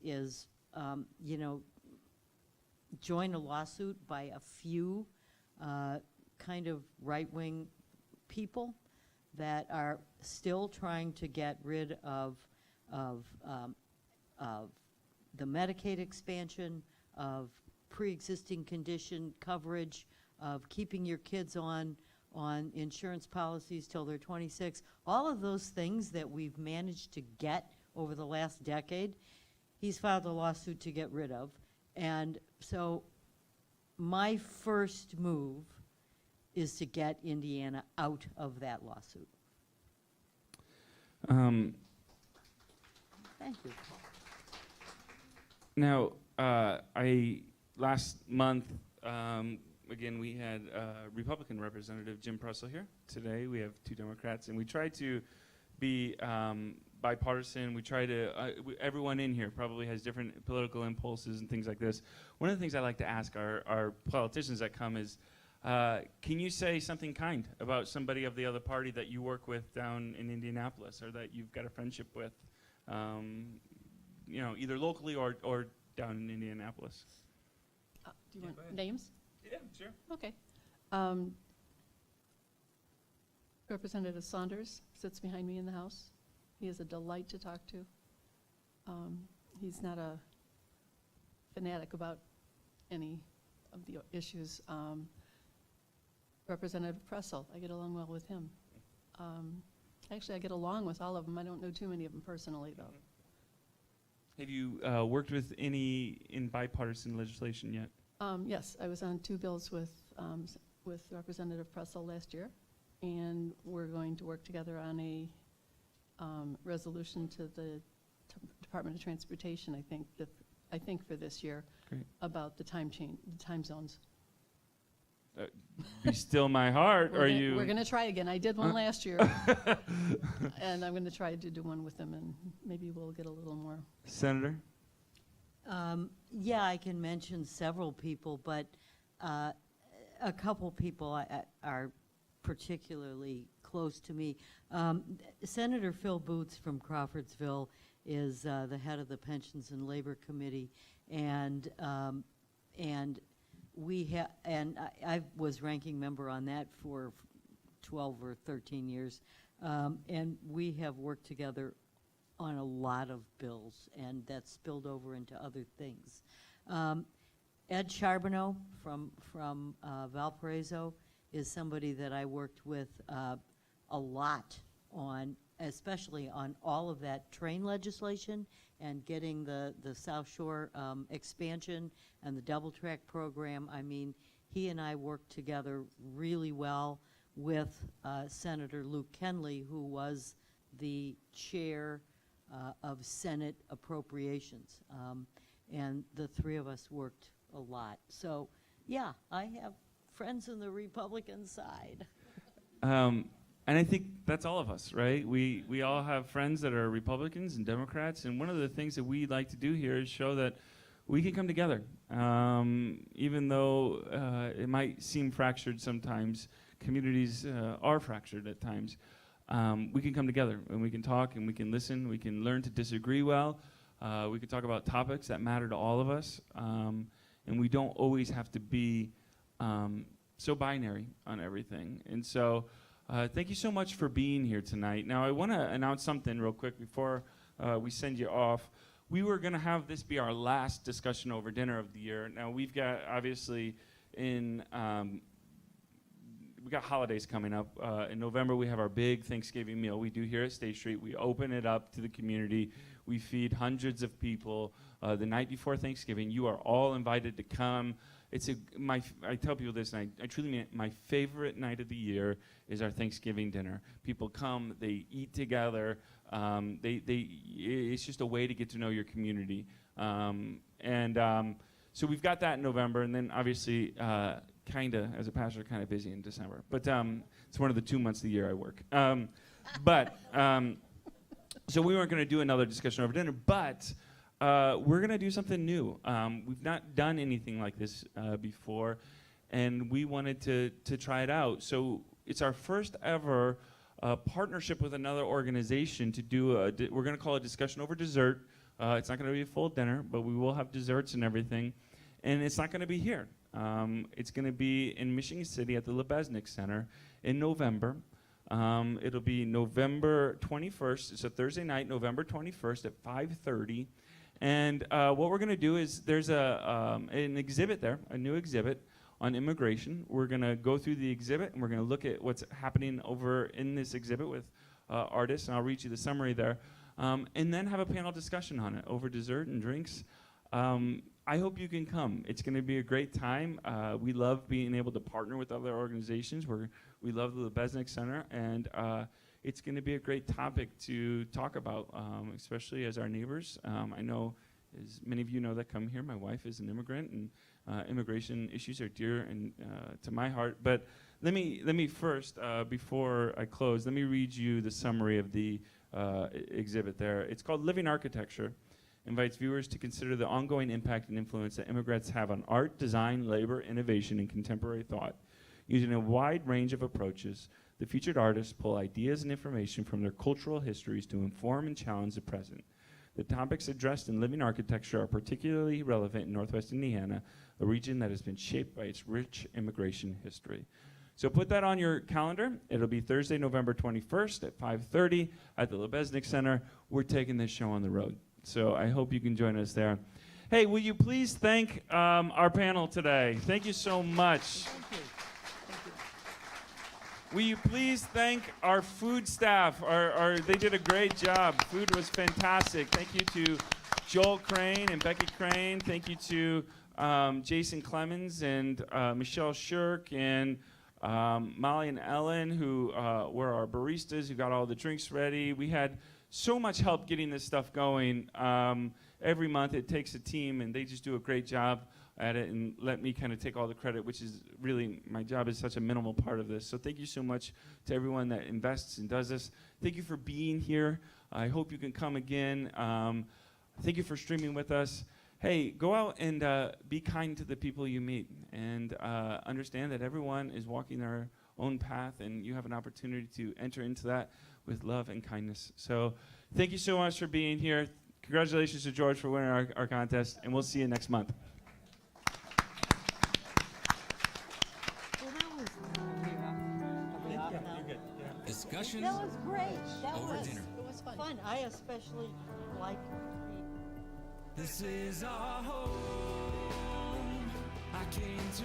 you know, join a lawsuit by a few kind of right-wing people that are still trying to get rid of the Medicaid expansion, of pre-existing condition coverage, of keeping your kids on insurance policies till they're 26. All of those things that we've managed to get over the last decade, he's filed a lawsuit to get rid of. And so my first move is to get Indiana out of that lawsuit. Thank you. Now, last month, again, we had Republican Representative Jim Prussell here. Today, we have 2 Democrats, and we try to be bipartisan. We try to, everyone in here probably has different political impulses and things like this. One of the things I like to ask our politicians that come is, can you say something kind about somebody of the other party that you work with down in Indianapolis or that you've got a friendship with, you know, either locally or down in Indianapolis? Do you want names? Yeah, sure. Okay. Representative Saunders sits behind me in the House. He is a delight to talk to. He's not a fanatic about any of the issues. Representative Prussell, I get along well with him. Actually, I get along with all of them. I don't know too many of them personally, though. Have you worked with any in bipartisan legislation yet? Yes, I was on 2 bills with Representative Pressel last year, and we're going to work together on a resolution to the Department of Transportation, I think for this year, Great. about the time zones. Be still my heart. We're going to try again. I did one last year, and I'm going to try to do one with them, and maybe we'll get a little more. Senator? Yeah, I can mention several people, but a couple people are particularly close to me. Senator Phil Boots from Crawfordsville is the head of the Pensions and Labor Committee, and I was ranking member on that for 12 or 13 years, and we have worked together on a lot of bills, and that's spilled over into other things. Ed Charbonneau from Valparaiso is somebody that I worked with a lot on, especially on all of that train legislation and getting the South Shore expansion and the double track program. I mean, he and I worked together really well with Senator Luke Kenley, who was the chair of Senate Appropriations. And the 3 of us worked a lot. So, yeah, I have friends on the Republican side. And I think that's all of us, right? We all have friends that are Republicans and Democrats, and one of the things that we like to do here is show that we can come together. Even though it might seem fractured sometimes, communities are fractured at times. We can come together and we can talk and we can listen, we can learn to disagree well, we can talk about topics that matter to all of us, and we don't always have to be so binary on everything. And so thank you so much for being here tonight. Now I want to announce something real quick before we send you off. We were going to have this be our last discussion over dinner of the year. Now we've got, obviously, we got holidays coming up. In November, we have our big Thanksgiving meal we do here at State Street. We open it up to the community. We feed hundreds of people the night before Thanksgiving. You are all invited to come. I tell people this, and I truly mean it, my favorite night of the year is our Thanksgiving dinner. People come, they eat together. It's just a way to get to know your community. So we've got that in November, and then obviously, as a pastor, kind of busy in December. But it's one of the 2 months of the year I work. So we weren't going to do another discussion over dinner, but we're going to do something new. We've not done anything like this before, and we wanted to try it out. So it's our first ever partnership with another organization to do we're going to call it discussion over dessert. It's not going to be a full dinner, but we will have desserts and everything. And it's not going to be here. It's going to be in Michigan City at the Lebesnick Center in November. It'll be November 21st. It's a Thursday night, November 21st at 5:30. And what we're going to do is there's an exhibit there, a new exhibit on immigration. We're going to go through the exhibit, and we're going to look at what's happening over in this exhibit with artists, and I'll read you the summary there, and then have a panel discussion on it over dessert and drinks. I hope you can come. It's going to be a great time. We love being able to partner with other organizations. We love the Lebesnick Center, and it's going to be a great topic to talk about, especially as our neighbors. I know, as many of you know that come here, my wife is an immigrant, and immigration issues are dear and to my heart. But let me first, before I close, let me read you the summary of the exhibit there. It's called Living Architecture. Invites viewers to consider the ongoing impact and influence that immigrants have on art, design, labor, innovation, and contemporary thought. Using a wide range of approaches, the featured artists pull ideas and information from their cultural histories to inform and challenge the present. The topics addressed in Living Architecture are particularly relevant in Northwest Indiana, a region that has been shaped by its rich immigration history. So put that on your calendar. It'll be Thursday, November 21st at 5:30 at the Lebesnick Center. We're taking this show on the road. So I hope you can join us there. Hey, will you please thank our panel today? Thank you so much. Thank you. Will you please thank our food staff? They did a great job. Food was fantastic. Thank you to Joel Crane and Becky Crane. Thank you to Jason Clemens and Michelle Shirk and Molly and Ellen, who were our baristas, who got all the drinks ready. We had so much help getting this stuff going. Every month it takes a team, and they just do a great job at it and let me kind of take all the credit, which is really, my job is such a minimal part of this. So thank you so much to everyone that invests and does this. Thank you for being here. I hope you can come again. Thank you for streaming with us. Hey, go out and be kind to the people you meet, and understand that everyone is walking their own path, and you have an opportunity to enter into that with love and kindness. So thank you so much for being here. Congratulations to George for winning our contest, and we'll see you next month. Well, that was, are we off now? Discussion That was great. That over was dinner. It was fun. fun. I especially like This is our home. I came to